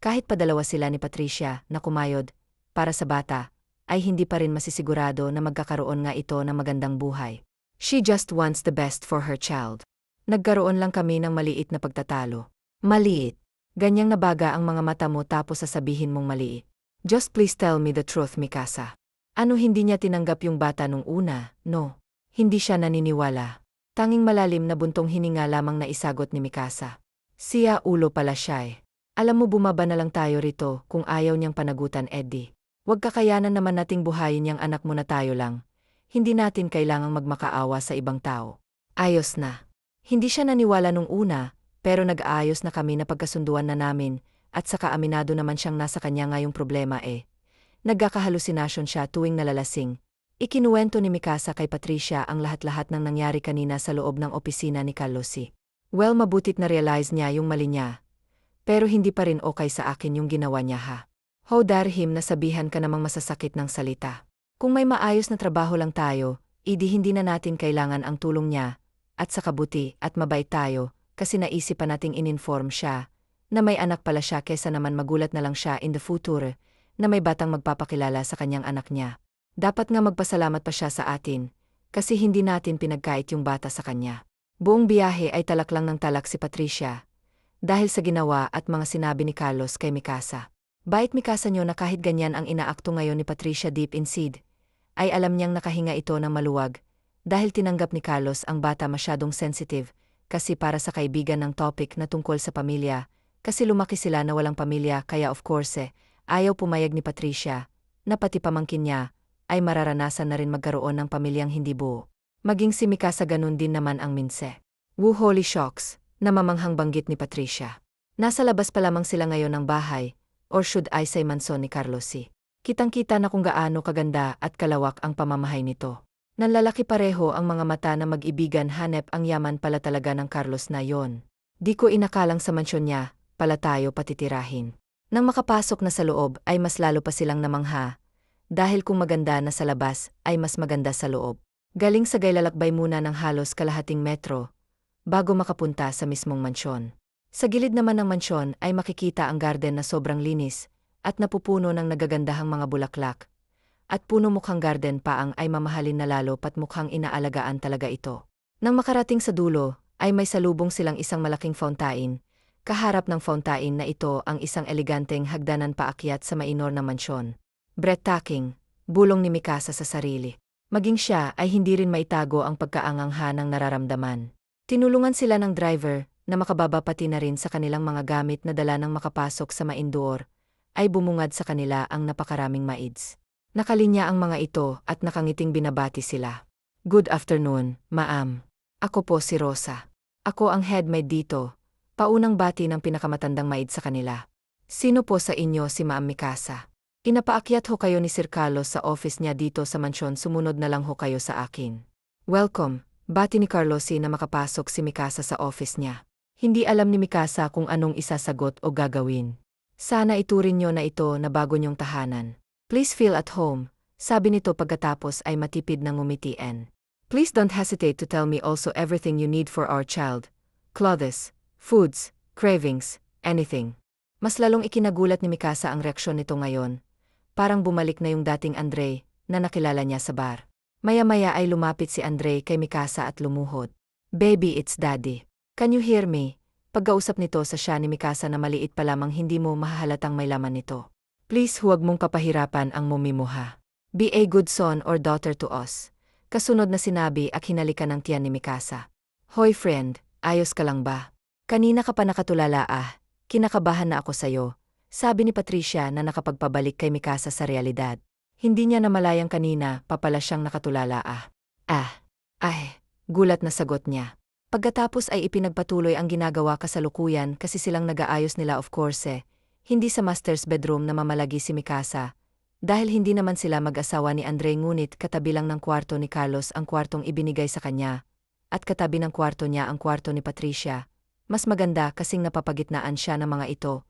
Kahit pa dalawa sila ni Patricia na kumayod, para sa bata, ay hindi pa rin masisigurado na magkakaroon nga ito ng magandang buhay. She just wants the best for her child. Nagkaroon lang kami ng maliit na pagtatalo. Maliit. Ganyang nabaga ang mga mata mo tapos sasabihin mong maliit. Just please tell me the truth, Mikasa. Ano hindi niya tinanggap yung bata nung una, no? Hindi siya naniniwala. Tanging malalim na buntong hininga lamang na isagot ni Mikasa. Siya ulo pala siya eh. Alam mo bumaba na lang tayo rito kung ayaw niyang panagutan Eddie. Huwag kakayanan naman nating buhayin niyang anak mo na tayo lang. Hindi natin kailangang magmakaawa sa ibang tao. Ayos na. Hindi siya naniwala nung una, pero nag-aayos na kami na pagkasunduan na namin, at saka aminado naman siyang nasa kanya nga yung problema eh. Nagkakahalusinasyon siya tuwing nalalasing. Ikinuwento ni Mikasa kay Patricia ang lahat-lahat ng nangyari kanina sa loob ng opisina ni Carlos. Well, mabutit na realize niya yung mali niya. Pero hindi pa rin okay sa akin yung ginawa niya ha. How dare him na sabihan ka namang masasakit ng salita. Kung may maayos na trabaho lang tayo, hindi na natin kailangan ang tulong niya. At sa kabuti at mabait tayo, kasi naisip pa nating in-inform siya, na may anak pala siya kesa naman magulat na lang siya in the future, na may batang magpapakilala sa kanyang anak niya. Dapat nga magpasalamat pa siya sa atin, kasi hindi natin pinagkait yung bata sa kanya. Buong biyahe ay talak lang ng talak si Patricia, dahil sa ginawa at mga sinabi ni Carlos kay Mikasa. Bait Mikasa niyo na kahit ganyan ang inaakto ngayon ni Patricia deep inside, ay alam niyang nakahinga ito ng maluwag, dahil tinanggap ni Carlos ang bata masyadong sensitive, kasi para sa kaibigan ng topic na tungkol sa pamilya, kasi lumaki sila na walang pamilya kaya of course ayaw pumayag ni Patricia, na pati pamangkin niya, ay mararanasan na rin magkaroon ng pamilyang hindi buo. Maging si Mikasa ganun din naman ang minse. Woo holy shocks, namamanghang banggit ni Patricia. Nasa labas pa lamang sila ngayon ng bahay, or should I say manson ni Carlos. Kitang-kita na kung gaano kaganda at kalawak ang pamamahay nito. Nanlalaki pareho ang mga mata na mag-ibigan hanep ang yaman pala talaga ng Carlos na yon. Di ko inakalang sa mansyon niya, pala tayo patitirahin. Nang makapasok na sa loob ay mas lalo pa silang namangha, dahil kung maganda na sa labas ay mas maganda sa loob. Galing sa gaylalakbay muna ng halos kalahating metro, bago makapunta sa mismong mansyon. Sa gilid naman ng mansyon ay makikita ang garden na sobrang linis, at napupuno ng nagagandahang mga bulaklak. At puno mukhang garden paang ay mamahalin na lalo pat mukhang inaalagaan talaga ito. Nang makarating sa dulo, ay may salubong silang isang malaking fountain. Kaharap ng fountain na ito ang isang eleganteng hagdanan paakyat sa mainor na mansyon. Breathtaking, bulong ni Mikasa sa sarili. Maging siya ay hindi rin maitago ang pagkaangangha ng nararamdaman. Tinulungan sila ng driver na makababa pati na rin sa kanilang mga gamit na dala nang makapasok sa maindoor, ay bumungad sa kanila ang napakaraming maids. Nakalinya ang mga ito at nakangiting binabati sila. Good afternoon, ma'am. Ako po si Rosa. Ako ang head maid dito. Paunang bati ng pinakamatandang maid sa kanila. Sino po sa inyo si Ma'am Mikasa? Inapaakyat ho kayo ni Sir Carlos sa office niya dito sa mansyon, sumunod na lang ho kayo sa akin. Welcome, bati ni Carlosi na makapasok si Mikasa sa office niya. Hindi alam ni Mikasa kung anong isasagot o gagawin. Sana iturin niyo na ito na bago niyong tahanan. Please feel at home, sabi nito pagkatapos ay matipid ng ngumitian. Please don't hesitate to tell me also everything you need for our child. Clothes, foods, cravings, anything. Mas lalong ikinagulat ni Mikasa ang reaksyon nito ngayon. Parang bumalik na yung dating Andre na nakilala niya sa bar. Maya-maya ay lumapit si Andre kay Mikasa at lumuhod. Baby, it's daddy. Can you hear me? Pagkausap nito sa siya ni Mikasa na maliit pa lamang hindi mo mahahalatang may laman nito. Please huwag mong papahirapan ang mommy mo ha. Be a good son or daughter to us. Kasunod na sinabi at hinalikan ng tiyan ni Mikasa. Hoy friend, ayos ka lang ba? Kanina ka pa nakatulala ah, kinakabahan na ako sayo. Sabi ni Patricia na nakapagpabalik kay Mikasa sa realidad. Hindi niya namalayang kanina pa pala siyang nakatulala ah. Gulat na sagot niya. Pagkatapos ay ipinagpatuloy ang ginagawa kasalukuyan kasi silang nag-aayos nila of course hindi sa master's bedroom na mamalagi si Mikasa. Dahil hindi naman sila mag-asawa ni Andre ngunit katabi lang ng kwarto ni Carlos ang kwartong ibinigay sa kanya. At katabi ng kwarto niya ang kwarto ni Patricia. Mas maganda kasing napapagitnaan siya ng mga ito,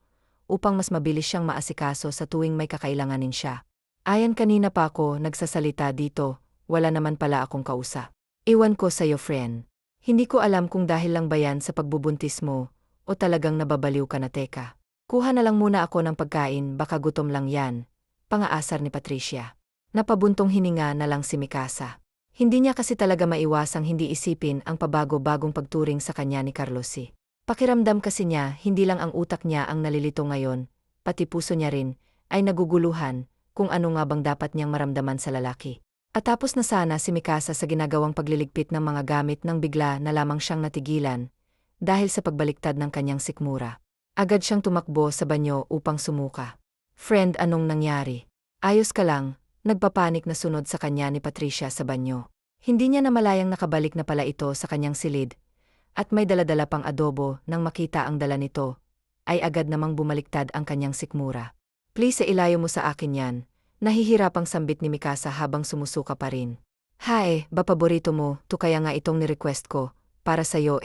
upang mas mabilis siyang maasikaso sa tuwing may kakailanganin siya. Ayan kanina pa ako nagsasalita dito, wala naman pala akong kausap. Iwan ko sa'yo friend. Hindi ko alam kung dahil lang ba yan sa pagbubuntis mo, o talagang nababaliw ka na teka. Kuha na lang muna ako ng pagkain baka gutom lang yan. Pangaasar ni Patricia. Napabuntong hininga na lang si Mikasa. Hindi niya kasi talaga maiwasang hindi isipin ang pabago-bagong pagturing sa kanya ni Carlosi. Pakiramdam kasi niya hindi lang ang utak niya ang nalilito ngayon, pati puso niya rin, ay naguguluhan kung ano nga bang dapat niyang maramdaman sa lalaki. At tapos na sana si Mikasa sa ginagawang pagliligpit ng mga gamit nang bigla na lamang siyang natigilan dahil sa pagbaliktad ng kanyang sikmura. Agad siyang tumakbo sa banyo upang sumuka. Friend, anong nangyari? Ayos ka lang, nagpapanik na sunod sa kanya ni Patricia sa banyo. Hindi niya namalayang nakabalik na pala ito sa kanyang silid, at may daladala pang adobo nang makita ang dala nito, ay agad namang bumaliktad ang kanyang sikmura. Please ilayo mo sa akin yan, nahihirapang sambit ni Mikasa habang sumusuka pa rin. Ba paborito mo, to kaya nga itong ni-request ko, para sa'yo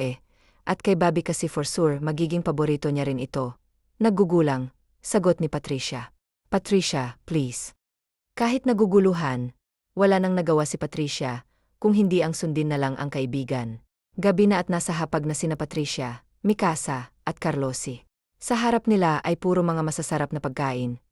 at kay Bobby kasi for sure magiging paborito niya rin ito. Naggugulang. Sagot ni Patricia. Patricia, please. Kahit naguguluhan, wala nang nagawa si Patricia, kung hindi ang sundin na lang ang kaibigan. Gabi na at nasa hapag na sina Patricia, Mikasa, at Carlosi. Sa harap nila ay puro mga masasarap na pagkain.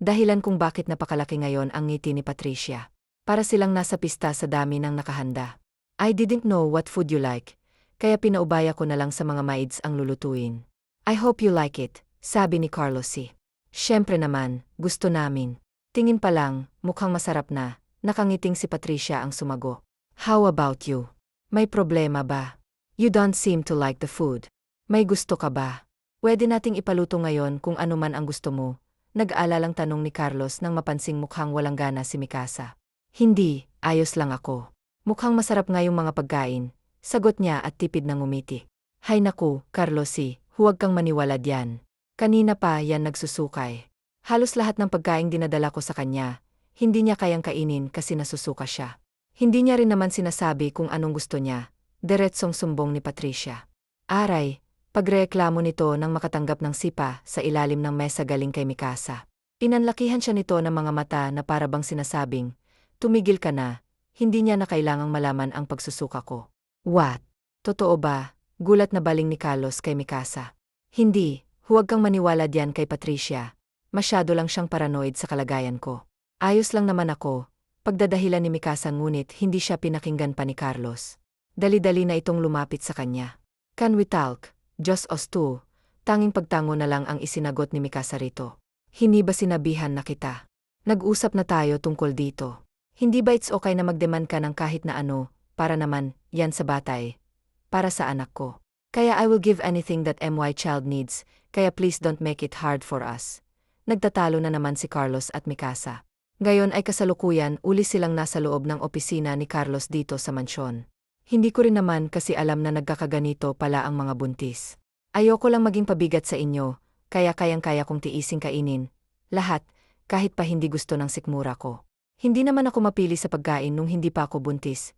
Dahilan kung bakit napakalaki ngayon ang ngiti ni Patricia. Para silang nasa pista sa dami ng nakahanda. I didn't know what food you like, kaya pinaubaya ko na lang sa mga maids ang lulutuin. I hope you like it. Sabi ni Carlosi. Siyempre naman, gusto namin. Tingin pa lang, mukhang masarap na, nakangiting si Patricia ang sumago. How about you? May problema ba? You don't seem to like the food. May gusto ka ba? Pwede nating ipaluto ngayon kung ano man ang gusto mo. Nag-aalalang tanong ni Carlos nang mapansing mukhang walang gana si Mikasa. Hindi, ayos lang ako. Mukhang masarap nga yung mga pagkain, sagot niya at tipid na ngumiti. Hay naku, Carlosi, huwag kang maniwala diyan. Kanina pa yan nagsusukay. Halos lahat ng pagkaing dinadala ko sa kanya, hindi niya kayang kainin kasi nasusuka siya. Hindi niya rin naman sinasabi kung anong gusto niya, diretsong sumbong ni Patricia. Aray, pagreklamo nito nang makatanggap ng sipa sa ilalim ng mesa galing kay Mikasa. Pinanlakihan siya nito ng mga mata na parabang sinasabing, tumigil ka na, hindi niya na kailangang malaman ang pagsusuka ko. What? Totoo ba? Gulat na baling ni Carlos kay Mikasa. Hindi. Huwag kang maniwala diyan kay Patricia. Masyado lang siyang paranoid sa kalagayan ko. Ayos lang naman ako. Pagdadahilan ni Mikasa ngunit hindi siya pinakinggan pa ni Carlos. Dali-dali na itong lumapit sa kanya. Can we talk? Just us two. Tanging pagtango na lang ang isinagot ni Mikasa rito. Hindi ba sinabihan na kita? Nag-usap na tayo tungkol dito. Hindi ba it's okay na magdemand ka ng kahit na ano, para naman, yan sa batay. Para sa anak ko. Kaya I will give anything that my child needs. Kaya please don't make it hard for us. Nagtatalo na naman si Carlos at Mikasa. Ngayon ay kasalukuyan uli silang nasa loob ng opisina ni Carlos dito sa mansyon. Hindi ko rin naman kasi alam na nagkakaganito pala ang mga buntis. Ayoko lang maging pabigat sa inyo, kaya kayang-kaya kong tiising kainin. Lahat, kahit pa hindi gusto ng sikmura ko. Hindi naman ako mapili sa pagkain nung hindi pa ako buntis.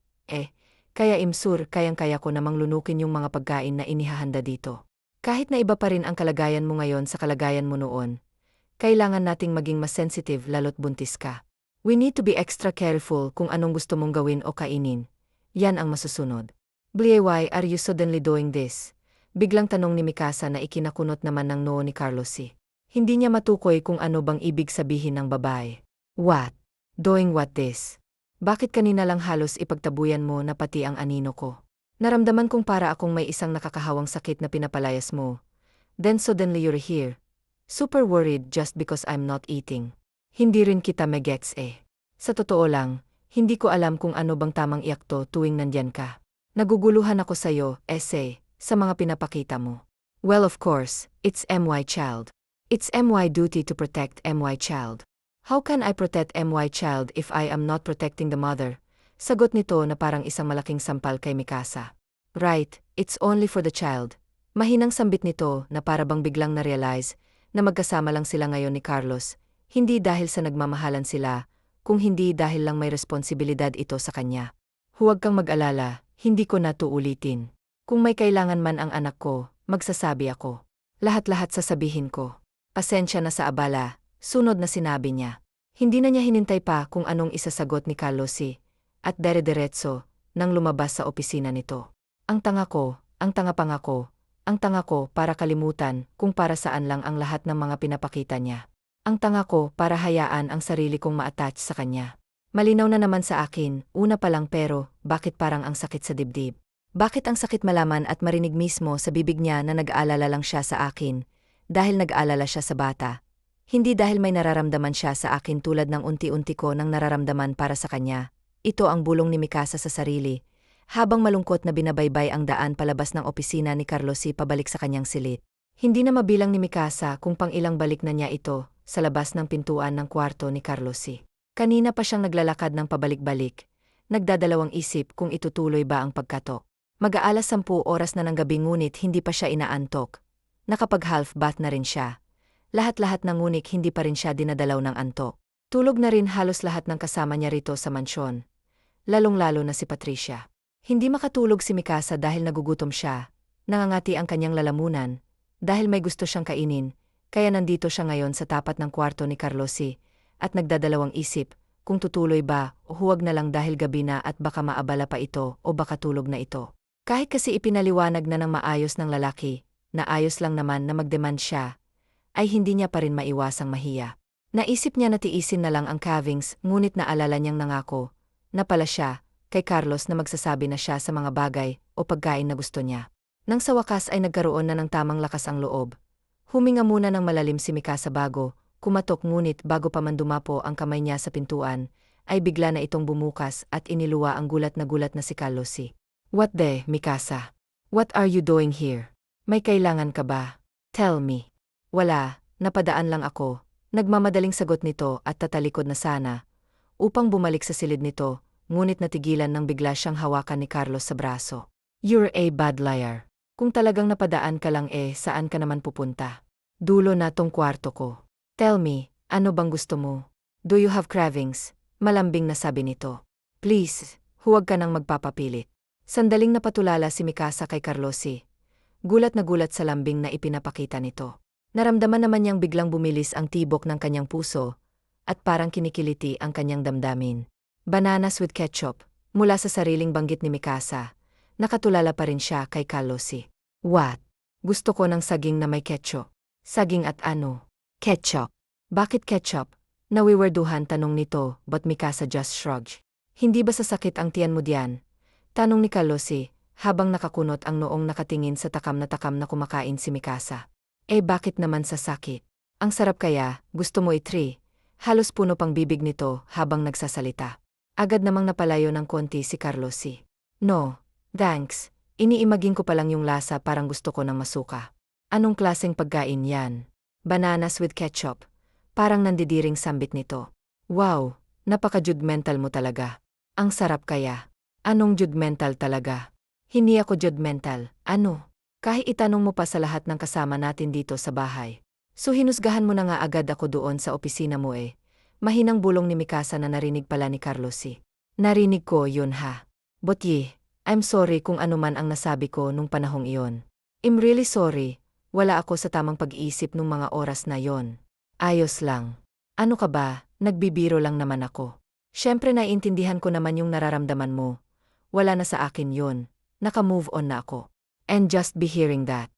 Kaya imsur, kayang-kaya ko namang lunukin yung mga pagkain na inihahanda dito. Kahit na iba pa rin ang kalagayan mo ngayon sa kalagayan mo noon, kailangan nating maging mas sensitive lalo't buntis ka. We need to be extra careful kung anong gusto mong gawin o kainin. Yan ang masusunod. Why are you suddenly doing this? Biglang tanong ni Mikasa na ikinakunot naman ng noo ni Carlos si. Hindi niya matukoy kung ano bang ibig sabihin ng babae. What? Doing what this? Bakit kanina lang halos ipagtabuyan mo na pati ang anino ko? Naramdaman kong para akong may isang nakakahawang sakit na pinapalayas mo. Then suddenly you're here. Super worried just because I'm not eating. Hindi rin kita megets eh. Sa totoo lang, hindi ko alam kung ano bang tamang iakto tuwing nandyan ka. Naguguluhan ako sa'yo, sa mga pinapakita mo. Well of course, it's MY child. It's MY duty to protect MY child. How can I protect MY child if I am not protecting the mother? Sagot nito na parang isang malaking sampal kay Mikasa. Right, it's only for the child. Mahinang sambit nito na para bang biglang na-realize na magkasama lang sila ngayon ni Carlos, hindi dahil sa nagmamahalan sila, kung hindi dahil lang may responsibilidad ito sa kanya. Huwag kang mag-alala, hindi ko na to ulitin. Kung may kailangan man ang anak ko, magsasabi ako. Lahat-lahat sasabihin ko. Pasensya na sa abala, sunod na sinabi niya. Hindi na niya hinintay pa kung anong isasagot ni Carlos at dere-deretso, nang lumabas sa opisina nito. Ang tanga ko, ang tanga pangako, ang tanga ko para kalimutan kung para saan lang ang lahat ng mga pinapakita niya. Ang tanga ko para hayaan ang sarili kong ma-attach sa kanya. Malinaw na naman sa akin, una pa lang pero, bakit parang ang sakit sa dibdib? Bakit ang sakit malaman at marinig mismo sa bibig niya na nag-aalala lang siya sa akin, dahil nag-aalala siya sa bata? Hindi dahil may nararamdaman siya sa akin tulad ng unti-unti ko nang nararamdaman para sa kanya. Ito ang bulong ni Mikasa sa sarili, habang malungkot na binabaybay ang daan palabas ng opisina ni Carlos pabalik sa kanyang silid. Hindi na mabilang ni Mikasa kung pang ilang balik na niya ito, sa labas ng pintuan ng kwarto ni Carlos Kanina pa siyang naglalakad ng pabalik-balik, nagdadalawang isip kung itutuloy ba ang pagkatok. Mag-aalas 10 oras na ng gabi ngunit hindi pa siya inaantok. Nakapag-half bath na rin siya. Lahat-lahat ng ngunit hindi pa rin siya dinadalaw ng antok. Tulog na rin halos lahat ng kasama niya rito sa mansyon. Lalong-lalo na si Patricia. Hindi makatulog si Mikasa dahil nagugutom siya. Nangangati ang kanyang lalamunan, dahil may gusto siyang kainin. Kaya nandito siya ngayon sa tapat ng kwarto ni Carlos at nagdadalawang isip kung tutuloy ba o huwag na lang dahil gabi na at baka maabala pa ito o baka tulog na ito. Kahit kasi ipinaliwanag na ng maayos ng lalaki, na ayos lang naman na magdemand siya, ay hindi niya pa rin maiwasang mahiya. Naisip niya na tiisin na lang ang cravings ngunit naalala niyang nangako, na pala siya, kay Carlos na magsasabi na siya sa mga bagay o pagkain na gusto niya. Nang sa wakas ay nagkaroon na ng tamang lakas ang loob. Huminga muna ng malalim si Mikasa bago, kumatok ngunit bago pa man dumapo ang kamay niya sa pintuan, ay bigla na itong bumukas at iniluwa ang gulat na si Carlos What the, Mikasa? What are you doing here? May kailangan ka ba? Tell me. Wala, napadaan lang ako. Nagmamadaling sagot nito at tatalikod na sana, upang bumalik sa silid nito, ngunit natigilan nang bigla siyang hawakan ni Carlos sa braso. You're a bad liar. Kung talagang napadaan ka lang saan ka naman pupunta? Dulo na tong kwarto ko. Tell me, ano bang gusto mo? Do you have cravings? Malambing na sabi nito. Please, huwag ka nang magpapapilit. Sandaling napatulala si Mikasa kay Carlos Gulat na gulat sa lambing na ipinapakita nito. Naramdaman naman niyang biglang bumilis ang tibok ng kanyang puso, at parang kinikiliti ang kanyang damdamin. Bananas with ketchup, mula sa sariling banggit ni Mikasa. Nakatulala pa rin siya kay Carlos What? Gusto ko ng saging na may ketchup. Saging at ano? Ketchup. Bakit ketchup? Nawiwerduhan tanong nito, but Mikasa just shrugged. Hindi ba sasakit ang tiyan mo diyan? Tanong ni Carlos habang nakakunot ang noong nakatingin sa takam na kumakain si Mikasa. Bakit naman sasakit? Ang sarap kaya, gusto mo i-try? Halos puno pang bibig nito habang nagsasalita. Agad namang napalayo ng konti si Carlos No. Thanks, iniimagine ko pa lang yung lasa parang gusto ko ng masuka. Anong klaseng pagkain yan? Bananas with ketchup. Parang nandidiring sambit nito. Wow, napaka-judgmental mo talaga. Ang sarap kaya. Anong judgmental talaga? Hindi ako judgmental, ano? Kahit itanong mo pa sa lahat ng kasama natin dito sa bahay. So hinusgahan mo na nga agad ako doon sa opisina mo eh. Mahinang bulong ni Mikasa na narinig pala ni Carlos si. Narinig ko yun ha. But I'm sorry kung ano man ang nasabi ko nung panahong iyon. I'm really sorry, wala ako sa tamang pag-iisip nung mga oras na yon. Ayos lang. Ano ka ba, nagbibiro lang naman ako. Siyempre naiintindihan ko naman yung nararamdaman mo. Wala na sa akin yon, naka-move on na ako. And just be hearing that.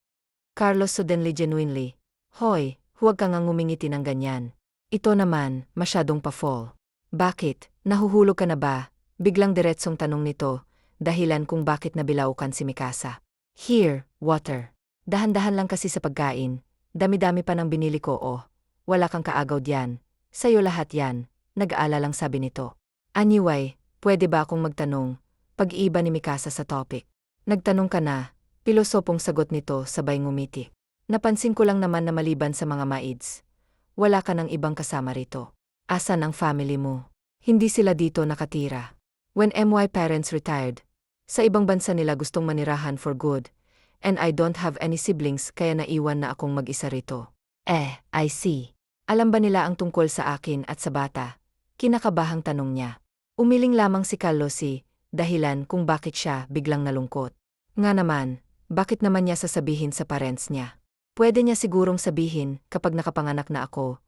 Carlos suddenly genuinely, hoy, huwag kang ngumingiti ng ganyan. Ito naman, masyadong pa-fall. Bakit, nahuhulog ka na ba? Biglang diretsong tanong nito, dahilan kung bakit nabilaukan si Mikasa. Here, water. Dahan-dahan lang kasi sa pagkain, dami-dami pa ng binili ko oh. Wala kang kaagaw diyan, sa'yo lahat yan, nag-aalalang sabi nito. Anyway, pwede ba akong magtanong, pag-iba ni Mikasa sa topic? Nagtanong ka na, pilosopong sagot nito sabay ngumiti. Napansin ko lang naman na maliban sa mga maids, wala ka ng ibang kasama rito. Asan ang family mo? Hindi sila dito nakatira. When my parents retired, sa ibang bansa nila gustong manirahan for good, and I don't have any siblings kaya naiwan na akong mag-isa rito. I see. Alam ba nila ang tungkol sa akin at sa bata? Kinakabahang tanong niya. Umiling lamang si Carlosi, dahilan kung bakit siya biglang nalungkot. Nga naman, bakit naman niya sasabihin sa parents niya? Pwede niya sigurong sabihin kapag nakapanganak na ako.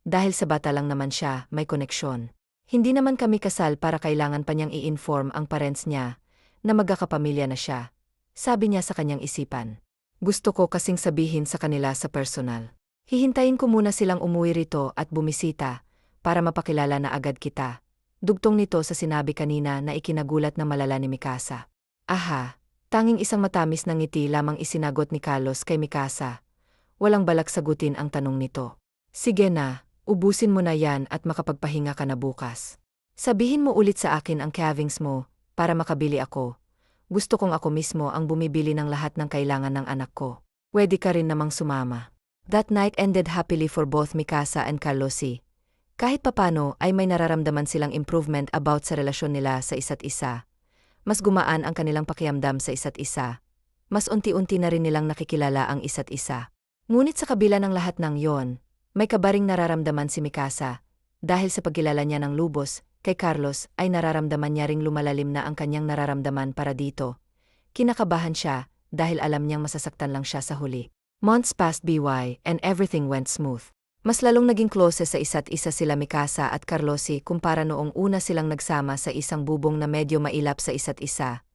Dahil sa bata lang naman siya, may koneksyon. Hindi naman kami kasal para kailangan pa niyang i-inform ang parents niya na magkakapamilya na siya. Sabi niya sa kanyang isipan. Gusto ko kasing sabihin sa kanila sa personal. Hihintayin ko muna silang umuwi rito at bumisita para mapakilala na agad kita. Dugtong nito sa sinabi kanina na ikinagulat na malala ni Mikasa. Aha, tanging isang matamis na ngiti lamang isinagot ni Carlos kay Mikasa. Walang balak sagutin ang tanong nito. Sige na, ubusin mo na yan at makapagpahinga ka na bukas. Sabihin mo ulit sa akin ang cravings mo para makabili ako. Gusto kong ako mismo ang bumibili ng lahat ng kailangan ng anak ko. Pwede ka rin namang sumama. That night ended happily for both Mikasa and Carlosi. Kahit papano ay may nararamdaman silang improvement about sa relasyon nila sa isa't isa. Mas gumaan ang kanilang pakiramdam sa isa't isa. Mas unti-unti na rin nilang nakikilala ang isa't isa. Ngunit sa kabila ng lahat ng yon, may kabaring nararamdaman si Mikasa. Dahil sa pagkilala niya ng lubos, kay Carlos ay nararamdaman niya ring lumalalim na ang kanyang nararamdaman para dito. Kinakabahan siya dahil alam niyang masasaktan lang siya sa huli. Months passed by and everything went smooth. Mas lalong naging close sa isa't isa sila Mikasa at Carlosi kumpara noong una silang nagsama sa isang bubong na medyo mailap sa isa't isa.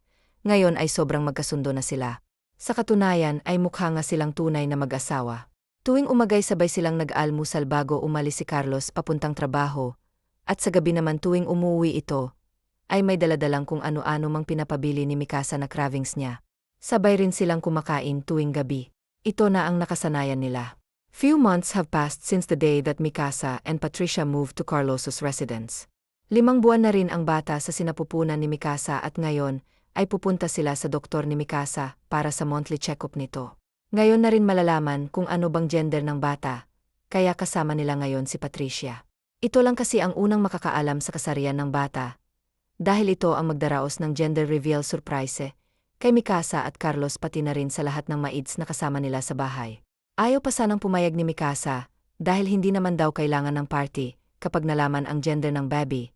Ngayon ay sobrang magkasundo na sila. Sa katunayan ay mukha nga silang tunay na mag-asawa. Tuwing umagay sabay silang nag-almusal bago umalis si Carlos papuntang trabaho, at sa gabi naman tuwing umuwi ito, ay may daladalang kung ano-ano mang pinapabili ni Mikasa na cravings niya. Sabay rin silang kumakain tuwing gabi. Ito na ang nakasanayan nila. Few months have passed since the day that Mikasa and Patricia moved to Carlos's residence. 5 buwan na rin ang bata sa sinapupunan ni Mikasa at ngayon ay pupunta sila sa doktor ni Mikasa para sa monthly check-up nito. Ngayon na rin malalaman kung ano bang gender ng bata, kaya kasama nila ngayon si Patricia. Ito lang kasi ang unang makakaalam sa kasarian ng bata. Dahil ito ang magdaraos ng gender reveal surprise kay Mikasa at Carlos pati na rin sa lahat ng maids na kasama nila sa bahay. Ayaw pa sanang pumayag ni Mikasa dahil hindi naman daw kailangan ng party kapag nalaman ang gender ng baby.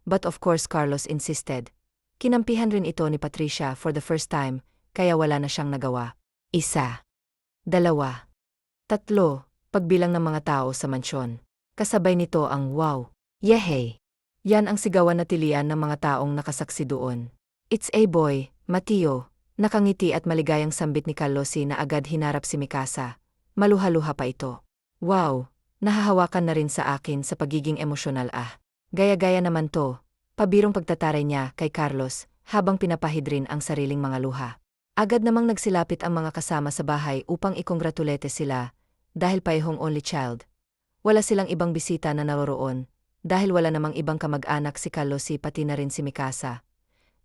But of course Carlos insisted. Kinampihan rin ito ni Patricia for the first time, kaya wala na siyang nagawa. 1, 2, 3, pagbilang ng mga tao sa mansyon. Kasabay nito ang wow, yehey. Yan ang sigawan na tilian ng mga taong nakasaksi doon. It's a boy, Mateo, nakangiti at maligayang sambit ni Carlosi na agad hinarap si Mikasa. Maluha-luha pa ito. Wow, nahahawakan na rin sa akin sa pagiging emosyonal Gaya-gaya naman to. Pabirong pagtataray niya kay Carlos habang pinapahid rin ang sariling mga luha. Agad namang nagsilapit ang mga kasama sa bahay upang ikongratulete sila dahil paihong only child. Wala silang ibang bisita na naroroon dahil wala namang ibang kamag-anak si Carlosi pati na rin si Mikasa.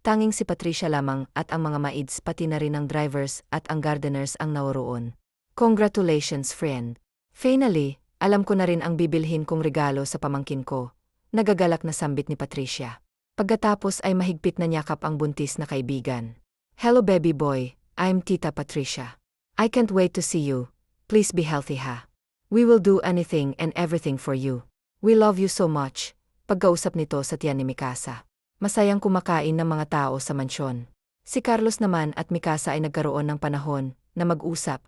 Tanging si Patricia lamang at ang mga maids pati na rin ang drivers at ang gardeners ang naroroon. Congratulations friend. Finally, alam ko na rin ang bibilhin kong regalo sa pamangkin ko. Nagagalak na sambit ni Patricia. Pagkatapos ay mahigpit na niyakap ang buntis na kaibigan. Hello baby boy, I'm Tita Patricia. I can't wait to see you. Please be healthy ha. We will do anything and everything for you. We love you so much. Pagkausap nito sa tiyan ni Mikasa. Masayang kumakain ng mga tao sa mansyon. Si Carlos naman at Mikasa ay nagkaroon ng panahon na mag-usap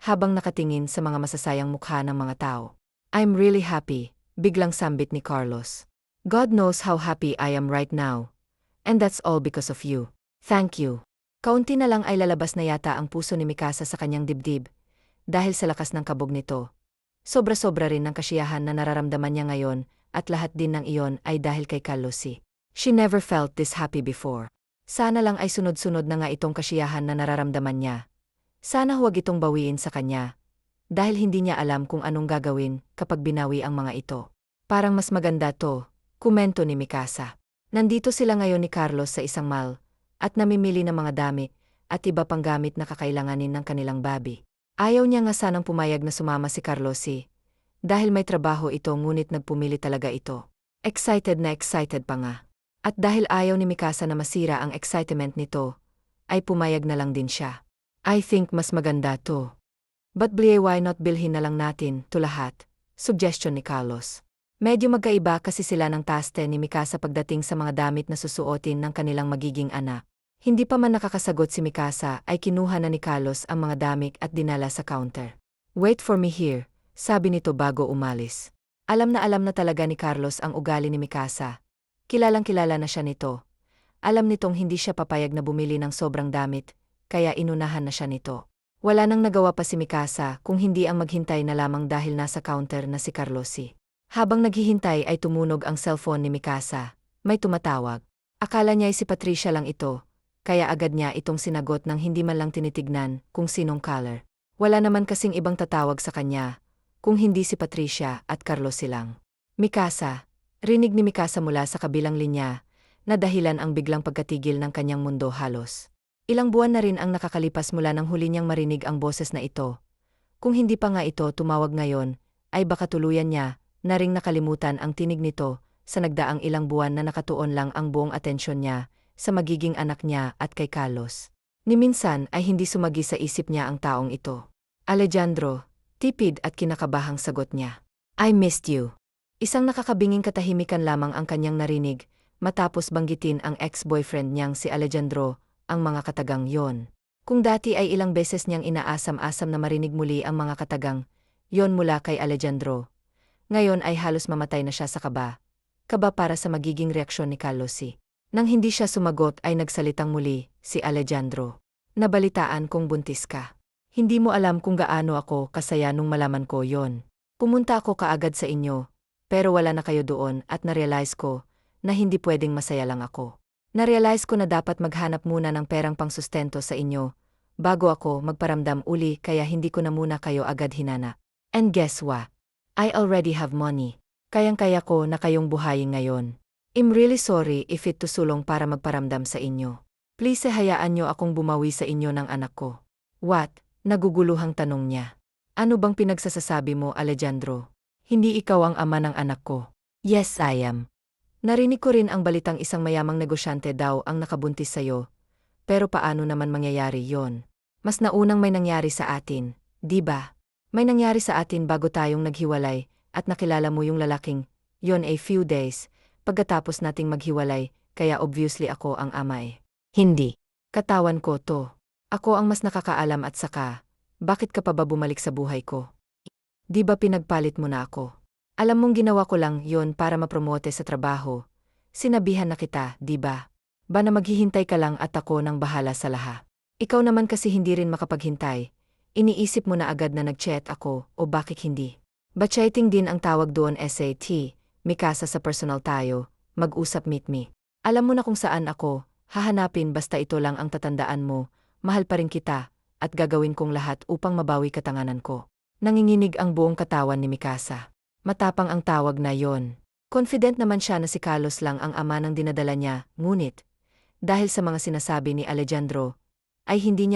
habang nakatingin sa mga masasayang mukha ng mga tao. I'm really happy, biglang sambit ni Carlos. God knows how happy I am right now. And that's all because of you. Thank you. Kaunti na lang ay lalabas na yata ang puso ni Mikasa sa kanyang dibdib dahil sa lakas ng kabog nito. Sobra-sobra rin ng kasiyahan na nararamdaman niya ngayon at lahat din ng iyon ay dahil kay Carlosie. She never felt this happy before. Sana lang ay sunod-sunod na nga itong kasiyahan na nararamdaman niya. Sana huwag itong bawiin sa kanya dahil hindi niya alam kung anong gagawin kapag binawi ang mga ito. Parang mas maganda to, komento ni Mikasa. Nandito sila ngayon ni Carlos sa isang mall at namimili ng mga damit at iba pang gamit na kakailanganin ng kanilang baby. Ayaw niya nga sanang pumayag na sumama si Carlosie dahil may trabaho ito ngunit nagpumili talaga ito. Excited pa nga. At dahil ayaw ni Mikasa na masira ang excitement nito, ay pumayag na lang din siya. I think mas maganda to. But why not bilhin na lang natin to lahat? Suggestion ni Carlos. Medyo magkaiba kasi sila ng taste ni Mikasa pagdating sa mga damit na susuotin ng kanilang magiging anak. Hindi pa man nakakasagot si Mikasa ay kinuha na ni Carlos ang mga damit at dinala sa counter. Wait for me here, sabi nito bago umalis. Alam na talaga ni Carlos ang ugali ni Mikasa. Kilalang-kilala na siya nito. Alam nitong hindi siya papayag na bumili ng sobrang damit, kaya inunahan na siya nito. Wala nang nagawa pa si Mikasa kung hindi ang maghintay na lamang dahil nasa counter na si Carlosie. Habang naghihintay ay tumunog ang cellphone ni Mikasa. May tumatawag. Akala niya ay si Patricia lang ito, kaya agad niya itong sinagot nang hindi man lang tinitignan kung sinong caller. Wala naman kasing ibang tatawag sa kanya, kung hindi si Patricia at Carlos silang. Mikasa, rinig ni Mikasa mula sa kabilang linya, na dahilan ang biglang pagkatigil ng kanyang mundo halos. Ilang buwan na rin ang nakakalipas mula nang huli niyang marinig ang boses na ito. Kung hindi pa nga ito tumawag ngayon, ay baka tuluyan niya na ring nakalimutan ang tinig nito sa nagdaang ilang buwan na nakatuon lang ang buong atensyon niya sa magiging anak niya at kay Carlos. Ni minsan ay hindi sumagi sa isip niya ang taong ito. Alejandro, tipid at kinakabahang sagot niya. I missed you. Isang nakakabinging katahimikan lamang ang kanyang narinig matapos banggitin ang ex-boyfriend niyang si Alejandro, ang mga katagang yon. Kung dati ay ilang beses niyang inaasam-asam na marinig muli ang mga katagang yon mula kay Alejandro, ngayon ay halos mamatay na siya sa kaba. Kaba para sa magiging reaksyon ni Carlosie. Nang hindi siya sumagot ay nagsalitang muli si Alejandro. Nabalitaan kong buntis ka. Hindi mo alam kung gaano ako kasaya nung malaman ko yon. Pumunta ako kaagad sa inyo, pero wala na kayo doon at narealize ko na hindi pwedeng masaya lang ako. Narealize ko na dapat maghanap muna ng perang pangsustento sa inyo bago ako magparamdam uli kaya hindi ko na muna kayo agad hinana. And guess what? I already have money. Kayang-kaya ko na kayong buhayin ngayon. I'm really sorry if it tusulong para magparamdam sa inyo. Please hayaan nyo akong bumawi sa inyo ng anak ko. What? Naguguluhang tanong niya. Ano bang pinagsasasabi mo, Alejandro? Hindi ikaw ang ama ng anak ko. Yes, I am. Narinig ko rin ang balitang isang mayamang negosyante daw ang nakabuntis sa'yo. Pero paano naman mangyayari yon? Mas naunang may nangyari sa atin, di ba? May nangyari sa atin bago tayong naghiwalay at nakilala mo yung lalaking yon a few days pagkatapos nating maghiwalay, kaya obviously ako ang ama eh. Hindi. Katawan ko to. Ako ang mas nakakaalam at saka, bakit ka pa ba bumalik sa buhay ko? Di ba pinagpalit mo na ako? Alam mong ginawa ko lang yon para mapromote sa trabaho. Sinabihan na kita, di ba? Ba na maghihintay ka lang at ako nang bahala sa lahat. Ikaw naman kasi hindi rin makapaghintay. Iniisip mo na agad na nag-chat ako o bakit hindi. Ba-chatting din ang tawag doon SAT. Mikasa sa personal tayo, mag-usap meet me. Alam mo na kung saan ako, hahanapin basta ito lang ang tatandaan mo, mahal pa rin kita, at gagawin kong lahat upang mabawi katanganan ko. Nanginginig ang buong katawan ni Mikasa. Matapang ang tawag na yon. Confident naman siya na si Carlos lang ang ama ng dinadala niya, ngunit, dahil sa mga sinasabi ni Alejandro, ay hindi niya